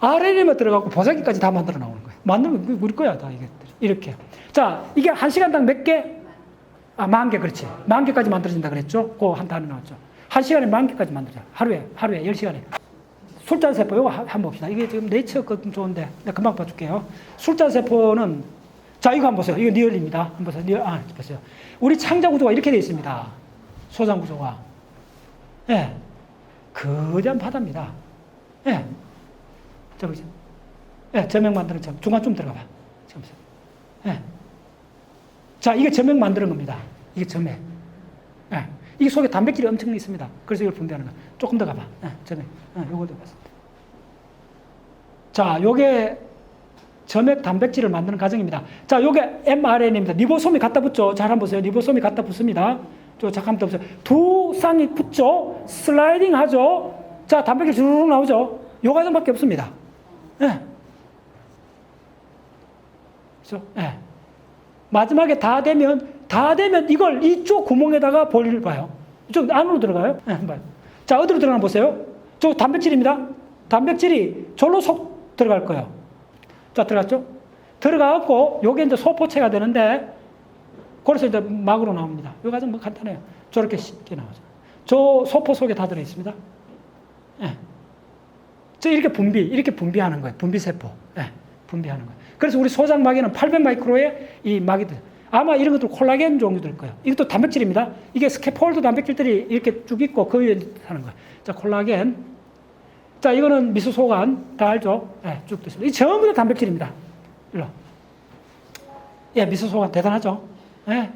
RNA만 들어가고 보자기까지 다 만들어 나오는 거예요. 만들면 우리 거야, 다 이게. 이렇게. 자, 이게 한 시간당 몇 개? 10,000개, 그렇지. 10,000개까지 만들어진다 그랬죠? 그 한 단어 나왔죠. 한 시간에 10,000개까지 만들자. 하루에 10시간에. 술잔세포, 이거 한번 봅시다. 이게 지금 네이처 거 좋은데, 내가 금방 봐줄게요. 술잔세포는, 자, 이거 한번 보세요. 이거 니얼입니다. 한번 보세요. 보세요. 우리 창자 구조가 이렇게 되어 있습니다. 소장 구조가. 예. 거대한 바다입니다. 예. 자, 보세요. 예, 저명 만드는 점. 중간 좀 들어가 봐. 지금 보세요. 예. 자, 이게 저명 만드는 겁니다. 이게 저명. 예. 이게 속에 단백질이 엄청 있습니다. 그래서 이걸 분배하는 거야. 조금 더 가봐. 예, 저명. 요걸 더 봤습니다. 자, 요게 점액 단백질을 만드는 과정입니다. 자, 요게 mRNA입니다. 리보솜이 갖다 붙죠. 잘 한번 보세요. 리보솜이 갖다 붙습니다. 잠깐만 더 보세요. 두 쌍이 붙죠. 슬라이딩 하죠. 자, 단백질 주르륵 나오죠. 요 과정밖에 없습니다. 예. 그렇죠? 예. 마지막에 다 되면 이걸 이쪽 구멍에다가 볼일 봐요. 이쪽 안으로 들어가요. 예, 봐요. 자, 어디로 들어가나 보세요. 저 단백질입니다. 단백질이 절로 속 들어갈 거예요. 자, 들어갔죠? 들어가고, 요게 이제 소포체가 되는데, 그래서 이제 막으로 나옵니다. 요 과정 뭐 간단해요. 저렇게 쉽게 나오죠. 저 소포 속에 다 들어있습니다. 예. 이렇게 분비하는 거예요. 분비세포. 예. 분비하는 거예요. 그래서 우리 소장막에는 800마이크로의 이 막이 들 아마 이런 것들 콜라겐 종류들 거예요. 이것도 단백질입니다. 이게 스캐폴드 단백질들이 이렇게 쭉 있고 그 위에 사는 거예요. 자, 콜라겐. 자, 이거는 미수소관. 다 알죠? 예, 쭉 있습니다. 이 전부 다 단백질입니다. 일로. 예, 미수소관 대단하죠? 예.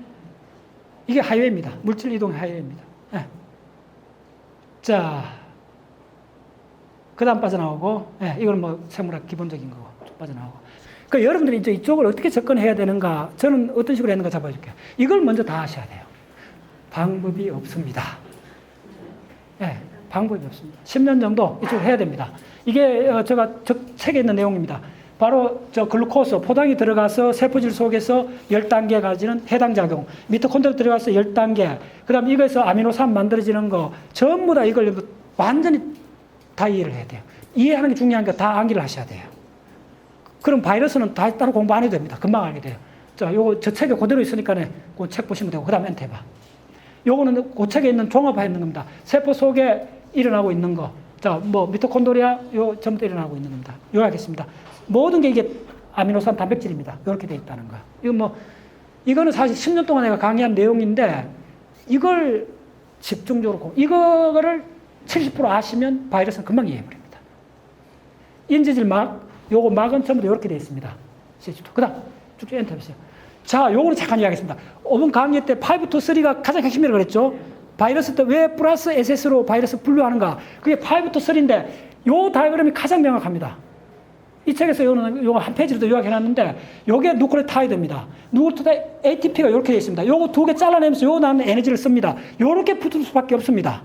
이게 하이웨이입니다. 물질 이동의 하이웨이입니다. 예. 자, 그 다음 빠져나오고, 예, 이건 뭐 생물학 기본적인 거고, 쭉 빠져나오고. 그 여러분들이 이제 이쪽을 어떻게 접근해야 되는가, 저는 어떤 식으로 했는가 잡아줄게요. 이걸 먼저 다 하셔야 돼요. 방법이 없습니다. 예, 방법이 없습니다. 10년 정도 이쪽을 해야 됩니다. 이게 제가 책에 있는 내용입니다. 바로 저 글루코스, 포당이 들어가서 세포질 속에서 10단계 가지는 해당 작용, 미토콘드리아 들어가서 10단계, 그 다음 이거에서 아미노산 만들어지는 거, 전부 다 이걸 완전히 다 이해를 해야 돼요. 이해하는 게 중요한 게 다 암기를 하셔야 돼요. 그럼 바이러스는 다 따로 공부 안 해도 됩니다. 금방 알게 돼요. 자, 요거 저 책에 그대로 있으니까 그 책 보시면 되고, 그 다음 엔터 해봐. 요거는 그 책에 있는 종합화 있는 겁니다. 세포 속에 일어나고 있는 거. 자, 뭐 미토콘드리아 요 전부 다 일어나고 있는 겁니다. 요 하겠습니다. 모든 게 이게 아미노산 단백질입니다. 이렇게 돼 있다는 거야. 이거는 사실 10년 동안 내가 강의한 내용인데, 이걸 집중적으로, 이거를 70% 아시면 바이러스는 금방 이해해버립니다. 인지질 막, 요거 막은 전부 다 이렇게 돼 있습니다. 그 다음, 쭉 엔터 해보세요. 자, 요거는 잠깐 이야기하겠습니다. 5분 강의 때 5 to 3가 가장 핵심이라고 그랬죠? 바이러스 때 왜 플러스 SS로 바이러스 분류하는가? 그게 5 to 3인데, 요 다이어그램이 가장 명확합니다. 이 책에서 요거 한 페이지를 더 요약해놨는데, 요게 누클레오타이드입니다. 누클레오타이드 ATP가 이렇게 되어 있습니다. 요거 두 개 잘라내면서 요 나는 에너지를 씁니다. 요렇게 붙을 수밖에 없습니다.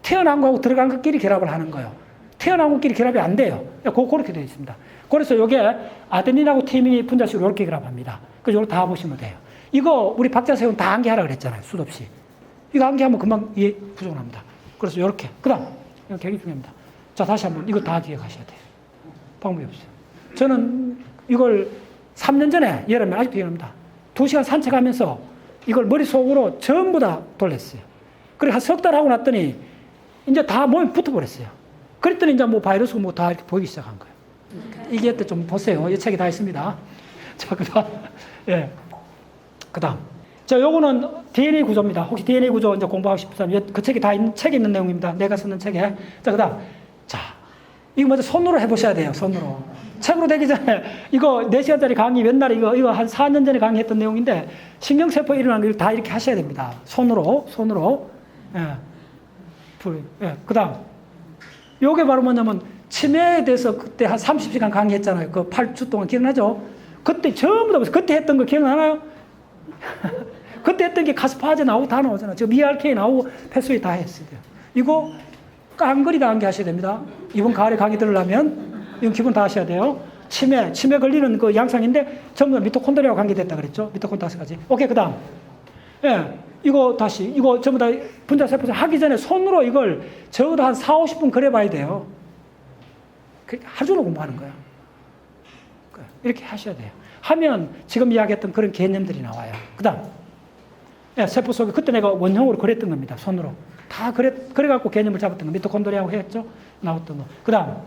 태어난 거하고 들어간 것끼리 결합을 하는 거예요. 태어난 것끼리 결합이 안 돼요. 그렇게 되어 있습니다. 그래서 요게 아데닌하고 티민이 분자식으로 이렇게 결합합니다. 그래서 요걸 다 보시면 돼요. 이거 우리 박자세운 다 암기하라 그랬잖아요. 수도 없이. 이거 암기하면 금방 이해 부족합니다. 그래서 요렇게. 그 다음, 이거 굉장히 중요합니다. 자, 다시 한번 이거 다 기억하셔야 돼요. 방법이 없어요. 저는 이걸 3년 전에, 여름에 아직도 기억납니다. 2시간 산책하면서 이걸 머릿속으로 전부 다 돌렸어요. 그리고 한 석 달 하고 났더니 이제 다 몸에 붙어버렸어요. 그랬더니 이제 뭐 바이러스 뭐 다 이렇게 보이기 시작한 거예요. 이게 좀 보세요. 이 책이 다 있습니다. 자, 그 다음. 예. 그 다음. 자, 요거는 DNA 구조입니다. 혹시 DNA 구조 이제 공부하고 싶으면 그 책이 다 있는, 책에 있는 내용입니다. 내가 쓰는 책에. 자, 그 다음. 자, 이거 먼저 손으로 해보셔야 돼요. 손으로. 책으로 되기 전에 이거 4시간짜리 강의 맨날 이거 한 4년 전에 강의했던 내용인데 신경세포 일어나는 걸 다 이렇게 하셔야 됩니다. 손으로. 예. 예. 그 다음. 요게 바로 뭐냐면 치매에 대해서 그때 한 30시간 강의했잖아요. 그 8주 동안 기억나죠? 그때 전부 다 그때 했던 거 기억나나요? 그때 했던 게 카스파제 나오고 다 나오잖아요. 지금 ERK 나오고 패스웨이 다 했어요. 이거 깡그리 다 암기하셔야 됩니다. 이번 가을에 강의 들으려면 이건 기본 다 하셔야 돼요. 치매 걸리는 그 양상인데 전부 다 미토콘드리아와 관계됐다 그랬죠. 미토콘드리아까지. 오케이, 그 다음. 예. 이거 다시, 이거 전부 다 분자세포 하기 전에 손으로 이걸 적어도 한 4, 50분 그려봐야 돼요. 하루 종일 공부하는 거예요. 이렇게 하셔야 돼요. 하면 지금 이야기했던 그런 개념들이 나와요. 그 다음. 예, 세포 속에 그때 내가 원형으로 그렸던 겁니다. 손으로. 다 그래갖고 개념을 잡았던 거. 미토콘드리아하고 했죠? 나왔던 거. 그 다음.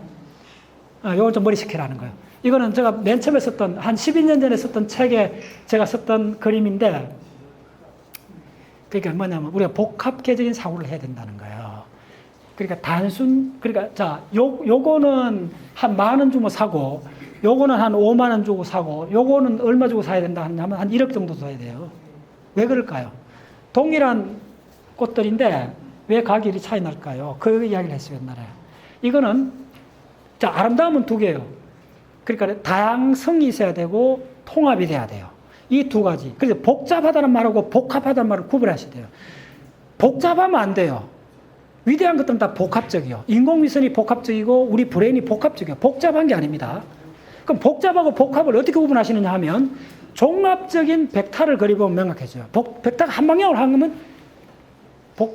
요걸 좀 머리식히라는 거예요. 이거는 제가 맨 처음에 썼던, 한 12년 전에 썼던 책에 제가 썼던 그림인데, 그러니까 뭐냐면 우리가 복합계적인 사고를 해야 된다는 거예요. 그러니까 그러니까 자, 요거는 한 10,000원 주고 사고, 요거는 한 50,000원 주고 사고, 요거는 얼마 주고 사야 된다 하면 한 1억 정도 써야 돼요. 왜 그럴까요? 동일한 꽃들인데 왜 가격이 차이 날까요? 그 이야기를 했어요, 옛날에. 이거는, 자, 아름다움은 두 개예요. 그러니까 다양성이 있어야 되고 통합이 돼야 돼요. 이 두 가지. 그래서 복잡하다는 말하고 복합하다는 말을 구분하셔야 돼요. 복잡하면 안 돼요. 위대한 것들은 다 복합적이요. 인공위성이 복합적이고 우리 브레인이 복합적이요. 복잡한 게 아닙니다. 그럼 복잡하고 복합을 어떻게 구분하시느냐 하면 종합적인 벡터를 그려보면 명확해져요. 벡터가 한 방향으로 하는 거면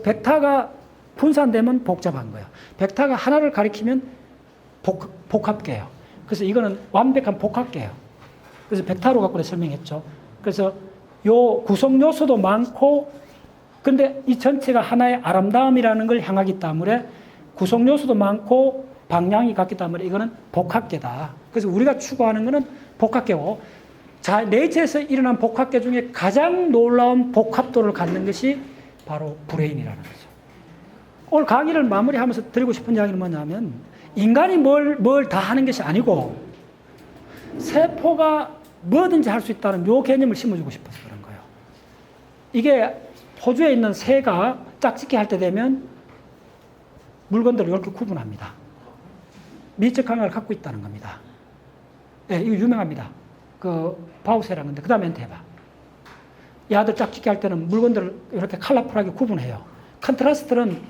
벡터가 분산되면 복잡한 거예요. 벡터가 하나를 가리키면 복합계예요. 그래서 이거는 완벽한 복합계예요. 그래서 벡터로 갖고 설명했죠. 그래서 요 구성 요소도 많고, 근데 이 전체가 하나의 아름다움이라는 걸 향하기 때문에 구성 요소도 많고 방향이 같기 때문에 이거는 복합계다. 그래서 우리가 추구하는 거는 복합계고, 자, 네이처에서 일어난 복합계 중에 가장 놀라운 복합도를 갖는 것이 바로 브레인이라는 거죠. 오늘 강의를 마무리하면서 드리고 싶은 이야기는 뭐냐면, 인간이 뭘 다 하는 것이 아니고 세포가 뭐든지 할 수 있다는 요 개념을 심어주고 싶어서 그런 거예요. 이게 호주에 있는 새가 짝짓기 할 때 되면 물건들을 이렇게 구분합니다. 미적 감각을 갖고 있다는 겁니다. 예, 이거 유명합니다. 그 바우새라는 건데, 그 다음에 해봐. 야들 짝짓기 할 때는 물건들을 이렇게 컬러풀하게 구분해요. 컨트라스트는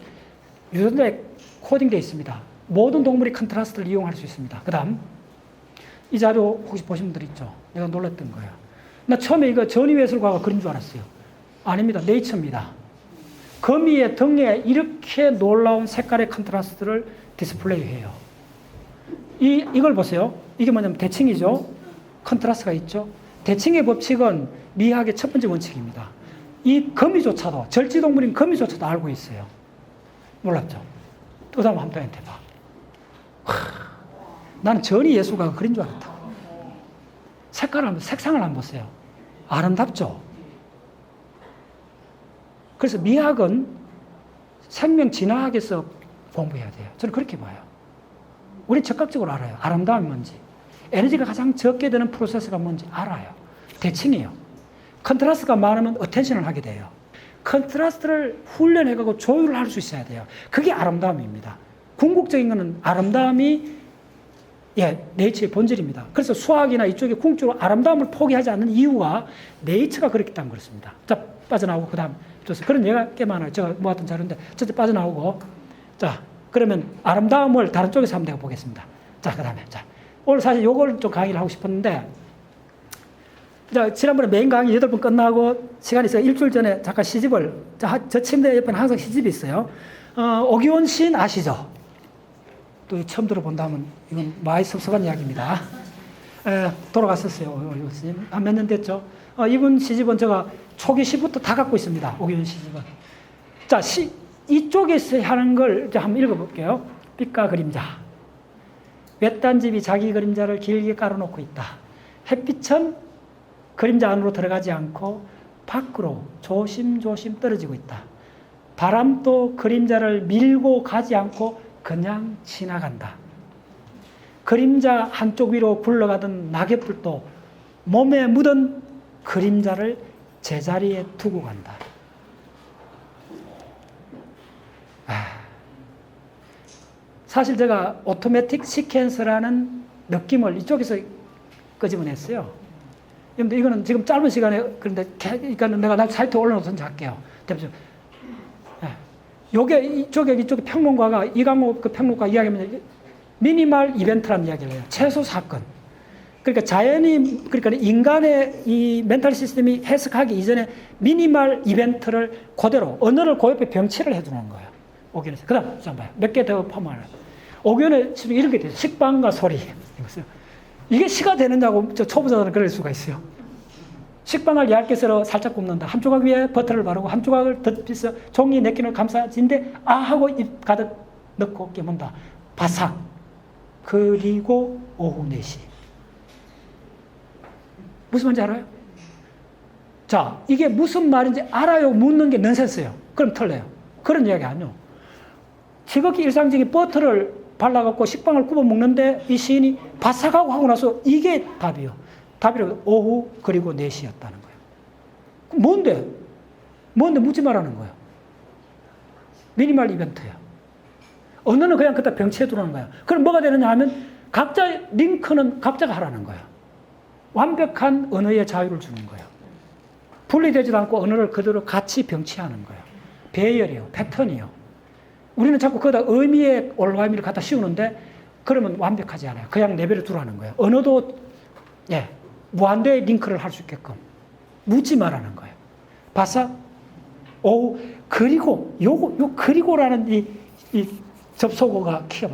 유전자에 코딩되어 있습니다. 모든 동물이 컨트라스트를 이용할 수 있습니다. 그 다음. 이 자료 혹시 보신 분들 있죠? 내가 놀랐던 거예요. 나 처음에 이거 전위예술가가 그린 줄 알았어요. 아닙니다. 네이처입니다. 거미의 등에 이렇게 놀라운 색깔의 컨트라스트를 디스플레이해요. 이걸 보세요. 이게 뭐냐면 대칭이죠. 컨트라스트가 있죠. 대칭의 법칙은 미학의 첫 번째 원칙입니다. 이 거미조차도, 절지동물인 거미조차도 알고 있어요. 몰랐죠? 또 다음 한 편 해봐. 나는 전이 예술가가 그린 줄 알았다. 색상을 한번 보세요. 아름답죠? 그래서 미학은 생명 진화학에서 공부해야 돼요. 저는 그렇게 봐요. 우리 적극적으로 알아요. 아름다움이 뭔지. 에너지가 가장 적게 되는 프로세스가 뭔지 알아요. 대칭이에요. 컨트라스트가 많으면 어텐션을 하게 돼요. 컨트라스트를 훈련해가고 조율을 할 수 있어야 돼요. 그게 아름다움입니다. 궁극적인 것은 아름다움이 예, 네이처의 본질입니다. 그래서 수학이나 이쪽에 궁극적으로 아름다움을 포기하지 않는 이유가 네이처가 그렇기 때문에 그렇습니다. 자, 빠져나오고 그 다음 그런 예가 꽤 많아요. 제가 모았던 자료인데 첫째 빠져나오고 자, 그러면 아름다움을 다른 쪽에서 한번 내가 보겠습니다. 자, 그 다음에 자, 오늘 사실 요걸 좀 강의를 하고 싶었는데 자, 지난번에 메인 강의 8번 끝나고 시간이 있어서 일주일 전에 잠깐 시집을 저 침대 옆에는 항상 시집이 있어요. 오기원 시인 아시죠? 또 처음 들어본다면 이건 많이 섭섭한 이야기입니다. 돌아갔었어요. 오기원 시인. 한 몇 년 됐죠? 이분 시집은 제가 초기 시부터 다 갖고 있습니다. 오기원 시집은. 자, 이쪽에서 하는 걸 이제 한번 읽어볼게요. 빛과 그림자. 외딴 집이 자기 그림자를 길게 깔아놓고 있다. 햇빛은 그림자 안으로 들어가지 않고 밖으로 조심조심 떨어지고 있다. 바람도 그림자를 밀고 가지 않고 그냥 지나간다. 그림자 한쪽 위로 굴러가던 낙엽불도 몸에 묻은 그림자를 제자리에 두고 간다. 사실 제가 오토매틱 시퀀스라는 느낌을 이쪽에서 끄집어냈어요. 근데 이거는 지금 짧은 시간에, 그런데, 그러니까 내가 사이트에 올려놓은 할게요. 요게, 이쪽에 평론가가, 이강호 그 평론가 이야기하면 미니멀 이벤트라는 이야기를 해요. 최소 사건. 그러니까 자연이, 그러니까 인간의 이 멘탈 시스템이 해석하기 이전에 미니멀 이벤트를 그대로, 언어를 그 옆에 병치를 해두는 거예요. 오견에서. 그 다음, 좀 봐요. 몇 개 더 포함하는. 오견에 지금 이런 게 돼요. 식빵과 소리. 이게 시가 되느냐고 초보자들은 그럴 수가 있어요. 식빵을 얇게 썰어 살짝 굽는다. 한 조각 위에 버터를 바르고 한 조각을 덧빗어 종이 몇 개를 감싸진데 아 하고 입 가득 넣고 깨문다. 바삭. 그리고 오후 4시. 무슨 말인지 알아요? 자, 이게 무슨 말인지 알아요? 묻는 게 넌센스예요. 그럼 틀려요. 그런 이야기 아니요. 지극히 일상적인 버터를 발라갖고 식빵을 굽어 먹는데 이 시인이 바삭하고 하고 나서 이게 답이요. 답이라고 오후 그리고 4시였다는 거예요. 뭔데 묻지 말라는 거예요. 미니멀 이벤트예요. 언어는 그냥 그다 병치해 두라는 거예요. 그럼 뭐가 되느냐 하면 각자 링크는 각자가 하라는 거예요. 완벽한 언어의 자유를 주는 거예요. 분리되지도 않고 언어를 그대로 같이 병치하는 거예요. 배열이요. 패턴이요. 우리는 자꾸 거기다 의미의 올가미를 갖다 씌우는데 그러면 완벽하지 않아요. 그냥 내버려 두라는 거예요. 언어도 예, 무한대의 링크를 할 수 있게끔 묻지 말라는 거예요. 바싹 오후 그리고 요 그리고라는 이 접속어가 키가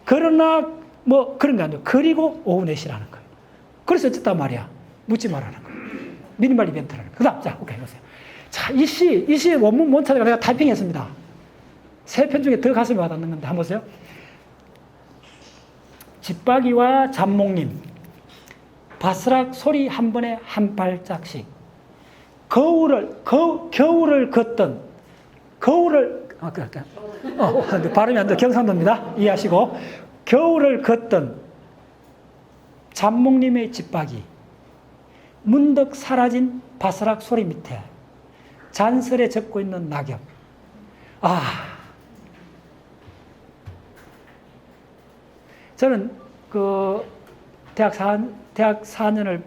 그러나 뭐 그런 게 아니에요. 그리고 오후 4시라는 거예요. 그래서 어쨌단 말이야. 묻지 말라는 거예요. 미니멀 이벤트라는 거예요. 그 다음 자 오케이 보세요. 자, 이 시 원문 못 찾아가 내가 타이핑했습니다. 3편 중에 더 가슴에 와닿는 건데 한번 보세요. 집박이와 잡목님 바스락 소리 한 번에 한 발짝씩 겨울을 걷던 거울을 발음이 안 돼. 경상도입니다. 이해하시고 겨울을 걷던 잡목님의 집박이 문득 사라진 바스락 소리 밑에 잔설에 젖고 있는 낙엽. 저는 그 대학 4년을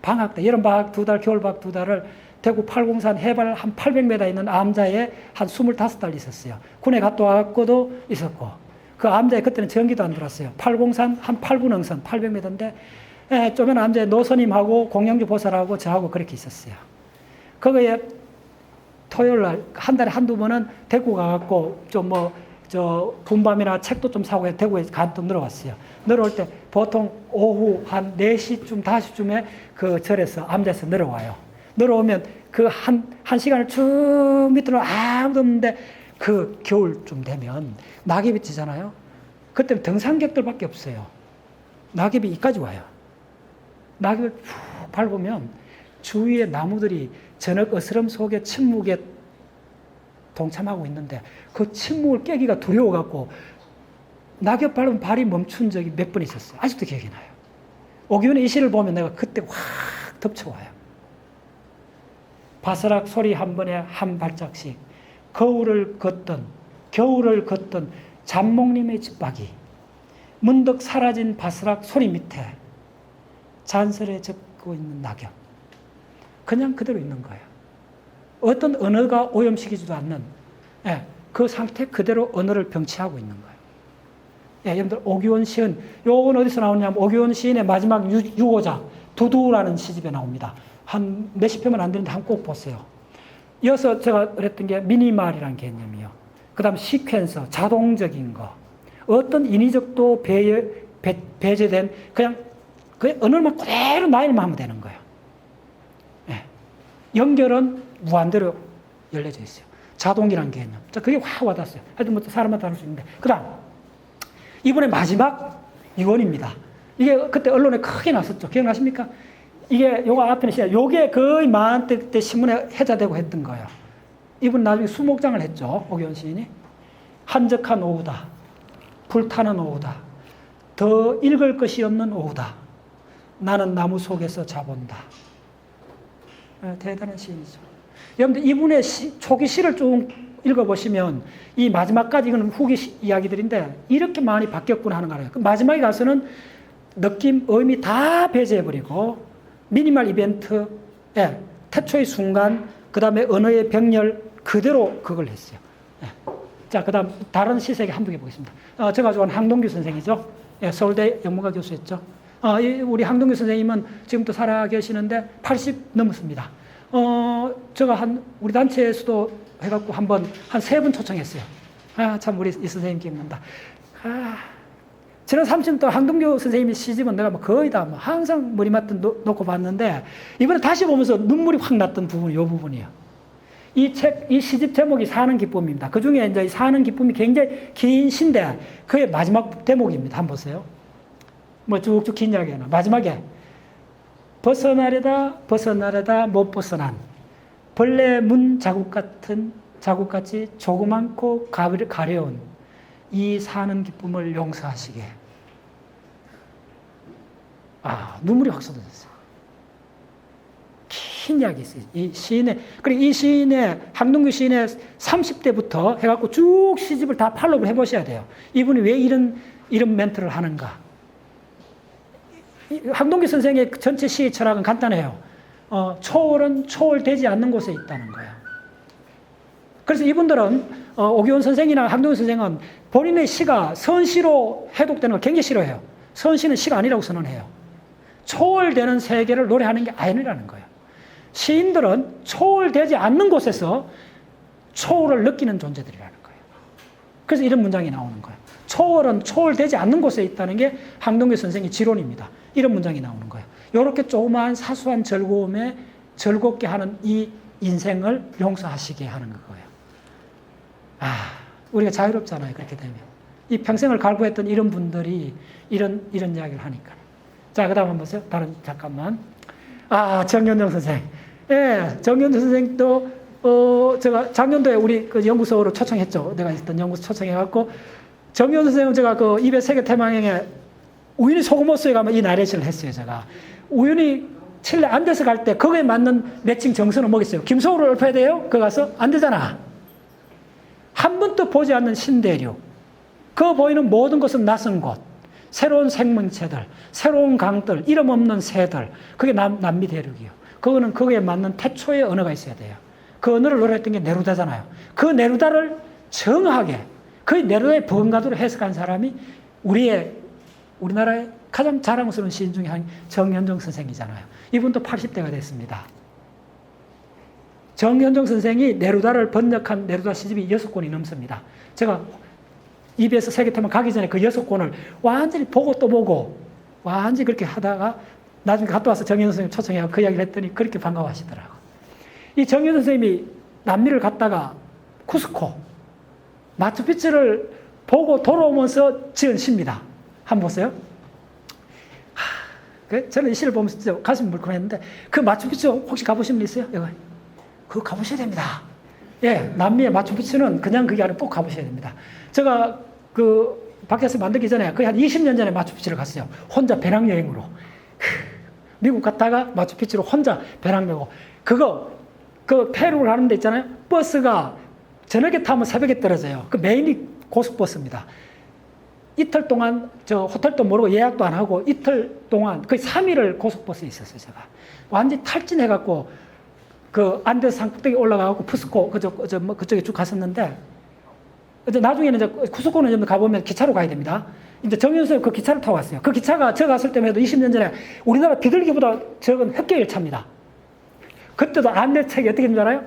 방학 때, 여름방학 2달, 겨울방학 2달을 대구 팔공산 해발 한 800m 있는 암자에 한 25달 있었어요. 군에 갔다 왔고도 있었고, 그 암자에 그때는 전기도 안 들어왔어요. 팔공산 한 8분흥선 800m인데, 쪼면 암자에 노선임하고 공영주 보살하고 저하고 그렇게 있었어요. 거기에 토요일 날, 한 달에 한두 번은 대구 가갖고 분밤이나 책도 좀 사고 대구에 간또 늘어왔어요. 늘어올 때 보통 오후 한 4시쯤, 5시쯤에 그 절에서 암자에서 늘어와요. 늘어오면 그 한 시간을 쭉 밑으로 아무도 없는데 그 겨울쯤 되면 낙엽이 지잖아요. 그때는 등산객들밖에 없어요. 낙엽이 이까지 와요. 낙엽을 푹 밟으면 주위의 나무들이 저녁 어스름 속에 침묵에 동참하고 있는데 그 침묵을 깨기가 두려워갖고 낙엽 밟으면 발이 멈춘 적이 몇 번 있었어요. 아직도 기억이 나요. 오기훈의 이 시를 보면 내가 그때 확 덮쳐와요. 바스락 소리 한 번에 한 발짝씩 겨울을 걷던 잡목님의 집박이 문득 사라진 바스락 소리 밑에 잔설에 적고 있는 낙엽. 그냥 그대로 있는 거예요. 어떤 언어가 오염시키지도 않는 그 상태 그대로 언어를 병치하고 있는 거예요. 여러분들 오규원 시인, 요건 어디서 나오냐면 오규원 시인의 마지막 유고작 두두라는 시집에 나옵니다. 한 몇십 편은 안 되는데 한번 꼭 보세요. 이어서 제가 그랬던 게 미니말이라는 개념이요. 그 다음 시퀀서, 자동적인 거. 어떤 인위적도 배제된 그냥 그 언어만 그대로 나열만 하면 되는 거예요. 연결은 무한대로 열려져 있어요. 자동이라는 개념. 그게 확 와닿았어요. 하여튼 뭐 사람마다 다를 수 있는데. 그 다음, 이번에 마지막 유언입니다. 이게 그때 언론에 크게 났었죠. 기억나십니까? 이게 요거 앞에는 시작. 요게 거의 만때 때 신문에 회자되고 했던 거예요. 이분 나중에 수목장을 했죠. 오규원 시인이. 한적한 오후다. 불타는 오후다. 더 읽을 것이 없는 오후다. 나는 나무 속에서 자본다. 대단한 시인이죠. 여러분들 이분의 초기 시를 쭉 읽어보시면 이 마지막까지 이거는 후기 이야기들인데 이렇게 많이 바뀌었구나 하는 거 알아요. 마지막에 가서는 느낌, 의미 다 배제해버리고 미니멀 이벤트, 태초의 순간, 그 다음에 언어의 병렬 그대로 그걸 했어요. 자, 그 다음 다른 시색에 한번 해보겠습니다. 제가 좋아하는 항동규 선생이죠. 서울대 영문과 교수였죠. 우리 항동규 선생님은 지금도 살아 계시는데 80 넘었습니다. 제가 우리 단체에서도 해갖고 한 3번 초청했어요. 참 우리 이 선생님 기억난다. 지난 30년 동안 항동규 선생님의 시집은 내가 거의 다 항상 머리맡에 놓고 봤는데 이번에 다시 보면서 눈물이 확 났던 부분이 이 부분이에요. 이 시집 제목이 사는 기쁨입니다. 그 중에 이제 사는 기쁨이 굉장히 긴 시인데 그의 마지막 대목입니다. 한번 보세요. 뭐 쭉쭉 긴 이야기나 마지막에 벗어나려다 못 벗어난 벌레 문 자국같이 조그맣고 가려운 이 사는 기쁨을 용서하시게. 눈물이 확 쏟아졌어요. 긴 이야기 있어요. 그리고 이 시인의, 항동규 시인의 30대부터 해갖고 쭉 시집을 다 팔로우를 해보셔야 돼요. 이분이 왜 이런 멘트를 하는가. 항동규 선생의 전체 시의 철학은 간단해요. 초월은 초월되지 않는 곳에 있다는 거예요. 그래서 이분들은, 오규원 선생이나 항동규 선생은 본인의 시가 선시로 해독되는 걸 굉장히 싫어해요. 선시는 시가 아니라고 선언해요. 초월되는 세계를 노래하는 게 아니라는 거예요. 시인들은 초월되지 않는 곳에서 초월을 느끼는 존재들이라는 거예요. 그래서 이런 문장이 나오는 거예요. 초월은 초월되지 않는 곳에 있다는 게 항동규 선생의 지론입니다. 이런 문장이 나오는 거예요. 이렇게 조그마한 사소한 즐거움에 즐겁게 하는 이 인생을 용서하시게 하는 거예요. 우리가 자유롭잖아요. 그렇게 되면. 이 평생을 갈구했던 이런 분들이 이런 이야기를 하니까. 자, 그 다음 한번 보세요. 잠깐만. 정현정 선생. 정현정 선생도, 제가 작년도에 우리 그 연구소로 초청했죠. 내가 있었던 연구소 초청해갖고, 정현정 선생은 제가 그 입의 세계 태망행에 우연히 소금호수에 가면 이 나레이션을 했어요, 제가. 우연히 칠레 안데스 갈 때 거기에 맞는 매칭 정선을 먹였어요. 김소호를 읊어야 돼요? 거기 가서? 안 되잖아. 한 번도 보지 않는 신대륙. 그 보이는 모든 것은 낯선 곳. 새로운 생명체들, 새로운 강들, 이름 없는 새들. 그게 남미 대륙이요. 그거는 거기에 맞는 태초의 언어가 있어야 돼요. 그 언어를 노래했던 게 네루다잖아요. 그 네루다를 정확하게, 그 네루다의 번가도로 해석한 사람이 우리나라의 가장 자랑스러운 시인 중에 한 정현정 선생이잖아요. 이분도 80대가 됐습니다. 정현정 선생이 네루다를 번역한 네루다 시집이 6권이 넘습니다. 제가 EBS 세계태만 가기 전에 그 6권을 완전히 보고 또 보고 완전히 그렇게 하다가 나중에 갔다 와서 정현정 선생님 초청해서 그 이야기를 했더니 그렇게 반가워하시더라고요. 이 정현정 선생님이 남미를 갔다가 쿠스코, 마추픽추를 보고 돌아오면서 지은 시입니다. 한번 보세요. 저는 이 시를 보면서 진짜 가슴이 물컹했는데 그 마추픽추 혹시 가보신 분 있어요? 여기. 그거 가보셔야 됩니다. 남미의 마추픽추는 그냥 그게 아니라 꼭 가보셔야 됩니다. 제가 그 밖에서 만들기 전에 거의 한 20년 전에 마추픽추를 갔어요. 혼자 배낭여행으로. 미국 갔다가 마추픽추로 혼자 배낭여행으로. 그 페루를 가는 데 있잖아요. 버스가 저녁에 타면 새벽에 떨어져요. 그 메인이 고속버스입니다. 이틀 동안 저 호텔도 모르고 예약도 안 하고 이틀 동안 거의 3일을 고속버스에 있었어요, 제가. 완전히 탈진해갖고 그 안데스 산꼭대기 올라가고 푸스코 그쪽에 쭉 갔었는데 이제 나중에는 이제 쿠스코는 좀 가보면 기차로 가야 됩니다. 이제 정윤수에 그 기차를 타고 갔어요. 그 기차가 저 갔을 때만 해도 20년 전에 우리나라 비둘기보다 적은 흑계열차입니다. 그때도 안내책이 어떻게 되는 줄 알아요?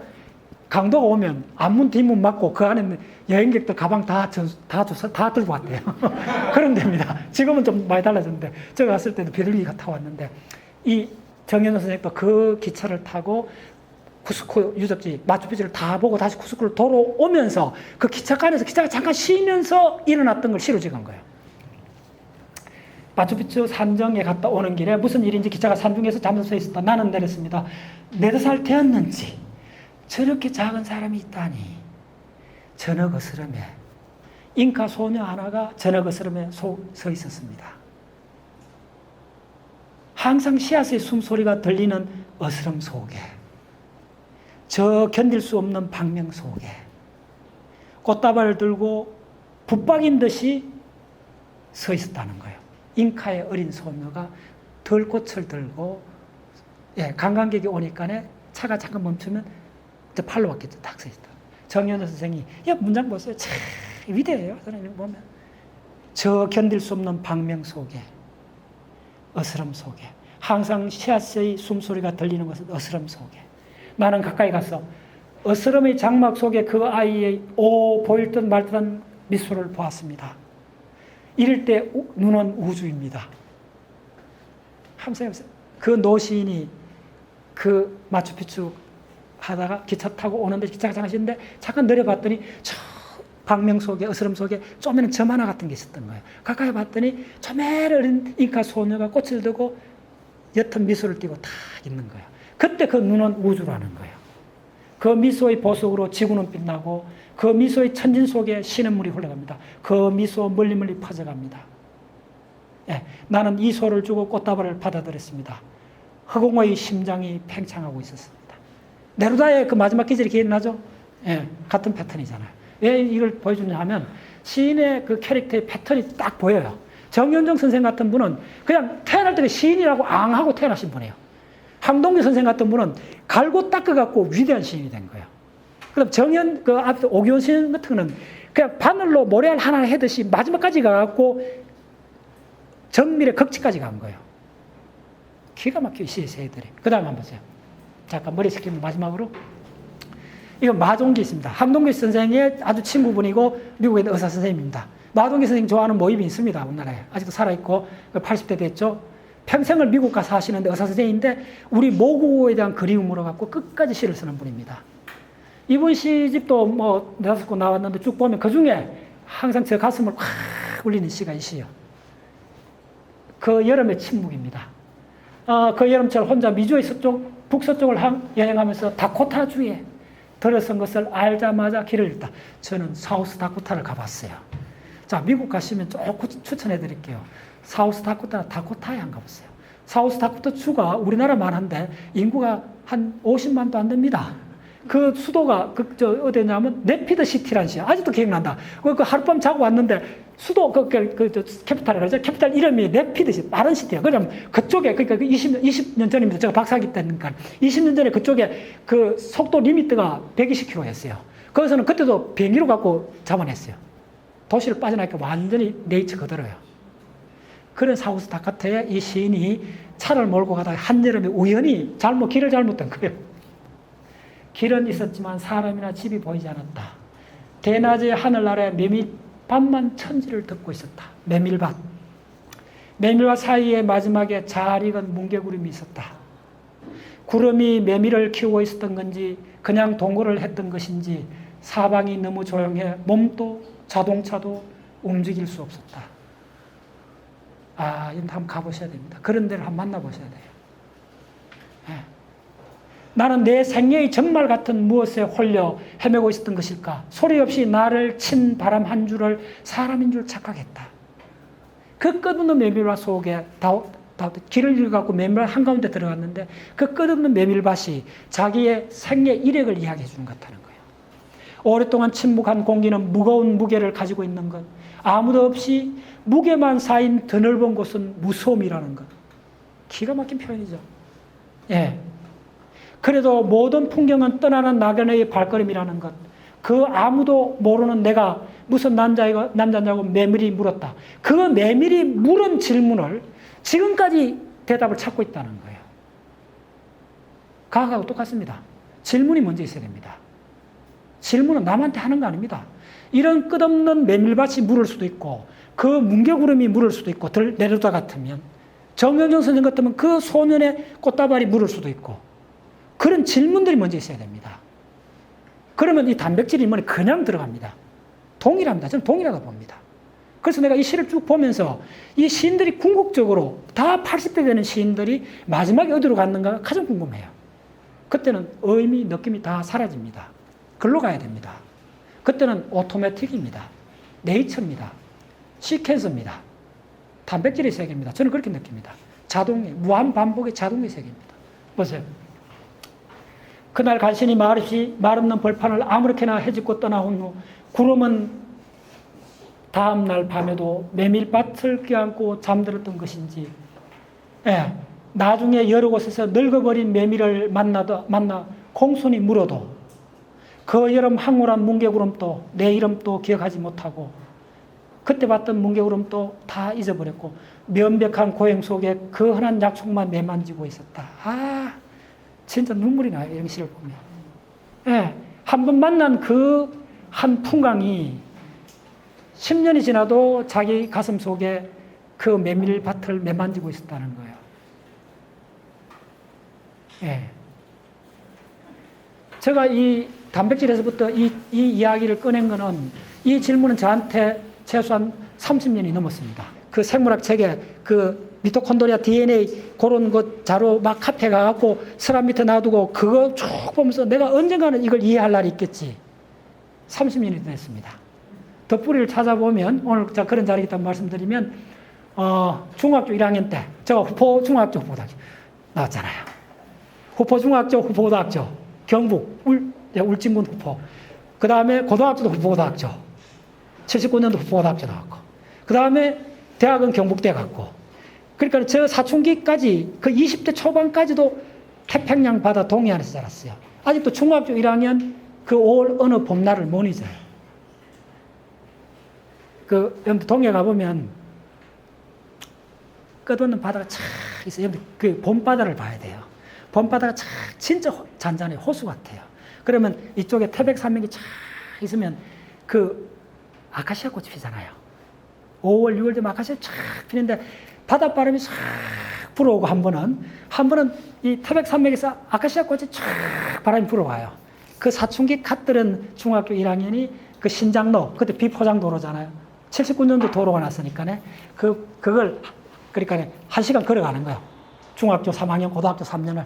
강도가 오면 앞문 뒷문 막고 그 안에 여행객들 가방 다 들고 왔대요. 그런 데입니다. 지금은 좀 많이 달라졌는데 제가 갔을 때도 비둘기가 타고 왔는데 이 정현우 선생님도 그 기차를 타고 쿠스코 유적지 마추픽추를 다 보고 다시 쿠스코를 돌아오면서 그 기차간에서 기차가 잠깐 쉬면서 일어났던 걸 시로 찍은 거예요. 마추픽추 산정에 갔다 오는 길에 무슨 일인지 기차가 산중에서 잠수 서 있었다. 나는 내렸습니다. 4살 되었는지 저렇게 작은 사람이 있다니. 저녁 어스름에 잉카 소녀 하나가 저녁 어스름에 서 있었습니다. 항상 씨앗의 숨소리가 들리는 어스름 속에 저 견딜 수 없는 방명 속에 꽃다발을 들고 붙박인 듯이 서 있었다는 거예요. 잉카의 어린 소녀가 들꽃을 들고 관광객이 오니까 차가 잠깐 멈추면 팔로 왔겠죠. 딱 서 있다. 정현우 선생이 문장 보세요. 참 위대해요. 선생님 보면 저 견딜 수 없는 방명 속에 어스름 속에 항상 씨앗의 숨소리가 들리는 것은 어스름 속에 나는 가까이 가서 어스름의 장막 속에 그 아이의 보일 듯 말 듯한 미소를 보았습니다. 이럴 때 눈은 우주입니다. 그 노시인이 그 마추픽추 하다가 기차 타고 오는데 기차가 잠깐 쉬는데 잠깐 내려봤더니 저 방명 속에 어스름 속에 쪼매는 점 하나 같은 게 있었던 거예요. 가까이 봤더니 쪼매는 어린 잉카 소녀가 꽃을 들고 옅은 미소를 띠고 딱 있는 거예요. 그때 그 눈은 우주라는 거예요. 그 미소의 보석으로 지구는 빛나고 그 미소의 천진 속에 쉬는 물이 흘러갑니다. 그 미소 멀리 멀리 퍼져갑니다. 나는 이 소를 주고 꽃다발을 받아들였습니다. 허공의 심장이 팽창하고 있었습니다. 네루다의 그 마지막 기절이 기억나죠? 같은 패턴이잖아요. 왜 이걸 보여주냐 하면 시인의 그 캐릭터의 패턴이 딱 보여요. 정윤정 선생 같은 분은 그냥 태어날 때 시인이라고 앙하고 태어나신 분이에요. 황동규 선생 같은 분은 갈고 닦아갖고 위대한 시인이 된 거예요. 그다음 그 앞에 오기원 선생 같은 거는 그냥 바늘로 모래알 하나 해듯이 마지막까지 가갖고 정밀의 극치까지 간 거예요. 기가 막혀요, 시의 세들이. 그 다음 한번 보세요. 잠깐 머리 식히면 마지막으로. 이건 마동기 있습니다. 황동규 선생의 아주 친구분이고 미국에 있는 의사 선생님입니다. 마동기 선생님 좋아하는 모임이 있습니다. 우리나라에. 아직도 살아있고 80대 됐죠. 평생을 미국 가서 사시는데 의사 선생님인데 우리 모국어에 대한 그리움으로 갖고 끝까지 시를 쓰는 분입니다. 이분 시집도 뭐 내다섯 권 나왔는데 쭉 보면 그 중에 항상 제 가슴을 확 울리는 시가 이 시요. 그 여름의 침묵입니다. 그 여름철 혼자 미주의 북서쪽을 여행하면서 다코타주에 들어선 것을 알자마자 길을 잃다. 저는 사우스 다코타를 가봤어요. 자, 미국 가시면 조금 추천해 드릴게요. 사우스 다코타나 다코타에 안 가봤어요. 사우스 다코타 주가 우리나라만 한데 인구가 한 50만도 안 됩니다. 그 수도가 어디냐면 네피드 시티라는 시야. 아직도 기억난다. 그 하룻밤 자고 왔는데 수도 캐피탈이라 그러죠. 캐피탈 이름이 네피드 시티, 빠른 시티야. 그럼 그쪽에 그러니까 20년 전입니다. 제가 박사학위 때니까 20년 전에 그쪽에 그 속도 리미트가 120km였어요. 거기서는 그때도 비행기로 갖고 잡아냈어요. 도시를 빠져나니까 완전히 네이처 그대로예요. 그런 사우스 다코타에 이 시인이 차를 몰고 가다가 한여름에 우연히 길을 잘못된 거예요. 길은 있었지만 사람이나 집이 보이지 않았다. 대낮에 하늘 아래 메밀밭만 천지를 덮고 있었다. 메밀밭 사이에 마지막에 잘 익은 뭉게구름이 있었다. 구름이 메밀을 키우고 있었던 건지 그냥 동거를 했던 것인지 사방이 너무 조용해 몸도 자동차도 움직일 수 없었다. 이건 한번 가보셔야 됩니다. 그런 데를 한번 만나보셔야 돼요. 나는 내 생애의 정말 같은 무엇에 홀려 헤매고 있었던 것일까? 소리 없이 나를 친 바람 한 줄을 사람인 줄 착각했다. 그 끝없는 메밀밭 속에 길을 잃어갖고 메밀밭 한가운데 들어갔는데 그 끝없는 메밀밭이 자기의 생애 이력을 이야기해 주는 것 같다는 거예요. 오랫동안 침묵한 공기는 무거운 무게를 가지고 있는 것. 아무도 없이 무게만 쌓인 드넓은 곳은 무서움이라는 것. 기가 막힌 표현이죠. 예. 그래도 모든 풍경은 떠나는 나그네의 발걸음이라는 것. 그 아무도 모르는 내가 무슨 남자냐고 메밀이 물었다. 그 메밀이 물은 질문을 지금까지 대답을 찾고 있다는 거예요. 과학하고 똑같습니다. 질문이 먼저 있어야 됩니다. 질문은 남한테 하는 거 아닙니다. 이런 끝없는 메밀밭이 물을 수도 있고 그 뭉게구름이 물을 수도 있고 내려다 같으면 정영정 선생 같으면 그 소년의 꽃다발이 물을 수도 있고 그런 질문들이 먼저 있어야 됩니다. 그러면 이 단백질 인문이 그냥 들어갑니다. 동일합니다. 저는 동일하다고 봅니다. 그래서 내가 이 시를 쭉 보면서 이 시인들이 궁극적으로 다 80대 되는 시인들이 마지막에 어디로 갔는가 가장 궁금해요. 그때는 의미, 느낌이 다 사라집니다. 글로 가야 됩니다. 그때는 오토매틱입니다. 네이처입니다. 시퀀서입니다. 단백질의 세계입니다. 저는 그렇게 느낍니다. 자동의, 무한반복의 자동의 세계입니다. 보세요. 그날 간신히 말없는 벌판을 아무렇게나 헤집고 떠나온 후 구름은 다음날 밤에도 메밀밭을 껴안고 잠들었던 것인지 나중에 여러 곳에서 늙어버린 메밀을 만나 공손히 물어도 그 여름 황홀한 뭉게구름도 내 이름도 기억하지 못하고 그때 봤던 뭉게구름도 다 잊어버렸고 면백한 고행 속에 그 흔한 약속만 매만지고 있었다. 진짜 눈물이 나요. 이런 시를 보면. 한 번 만난 그 한 풍광이 10년이 지나도 자기 가슴 속에 그 메밀밭을 매만지고 있었다는 거예요. 제가 이 단백질에서부터 이 이야기를 꺼낸 거는 이 질문은 저한테 최소한 30년이 넘었습니다. 그 생물학 책에 그 미토콘드리아 DNA 그런 것 자료 막 카페 가갖고 서랍 밑에 놔두고 그거 쭉 보면서 내가 언젠가는 이걸 이해할 날이 있겠지. 30년이 됐습니다. 덧뿌리를 찾아보면 오늘 제가 그런 자리에 있다고 말씀드리면 중학교 1학년 때 제가 후포 중학교 후포고등학교 나왔잖아요. 후포 중학교 후포고등학교 경북 울진군 후포 그 다음에 고등학교도 후포고등학교 79년도 후포고등학교 나왔고 그 다음에 대학은 경북대 갔고 그러니까 저 사춘기까지 그 20대 초반까지도 태평양 바다 동해안에서 자랐어요. 아직도 중학교 1학년 그 5월 어느 봄날을 못 잊어요. 여러분들 동해 가보면 끝없는 바다가 쫙 있어요. 여러분들 그 봄바다를 봐야 돼요. 봄바다가 쫙 진짜 잔잔해 호수 같아요. 그러면 이쪽에 태백산맥이 쫙 있으면 그 아카시아 꽃이 피잖아요. 5월, 6월 되면 아카시아 쫙 피는데 바닷바람이 쫙 불어오고 한 번은 이 태백산맥에서 아카시아 꽃이 쫙 바람이 불어와요. 그 사춘기 갓들은 중학교 1학년이 그 신장로, 그때 비포장도로잖아요. 79년도 도로가 났으니까네. 그걸, 그러니까 1시간 걸어가는 거예요. 중학교 3학년, 고등학교 3년을.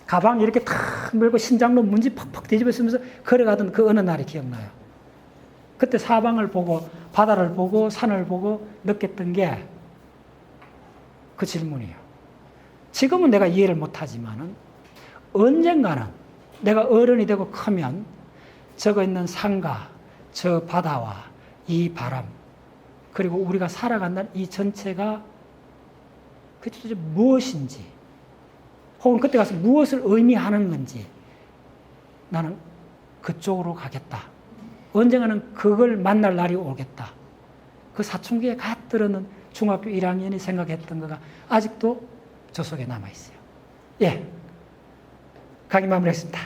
가방 이렇게 탁 밀고 신장로 문지 팍팍 뒤집어 쓰면서 걸어가던 그 어느 날이 기억나요. 그때 사방을 보고, 바다를 보고, 산을 보고 느꼈던 게 그 질문이에요. 지금은 내가 이해를 못하지만은 언젠가는 내가 어른이 되고 크면 저거 있는 산과 저 바다와 이 바람 그리고 우리가 살아간다는 이 전체가 그게 무엇인지 혹은 그때 가서 무엇을 의미하는 건지 나는 그쪽으로 가겠다. 언젠가는 그걸 만날 날이 오겠다. 그 사춘기에 갓 들어는 중학교 1학년이 생각했던 거가 아직도 저 속에 남아있어요. 강의 마무리하겠습니다.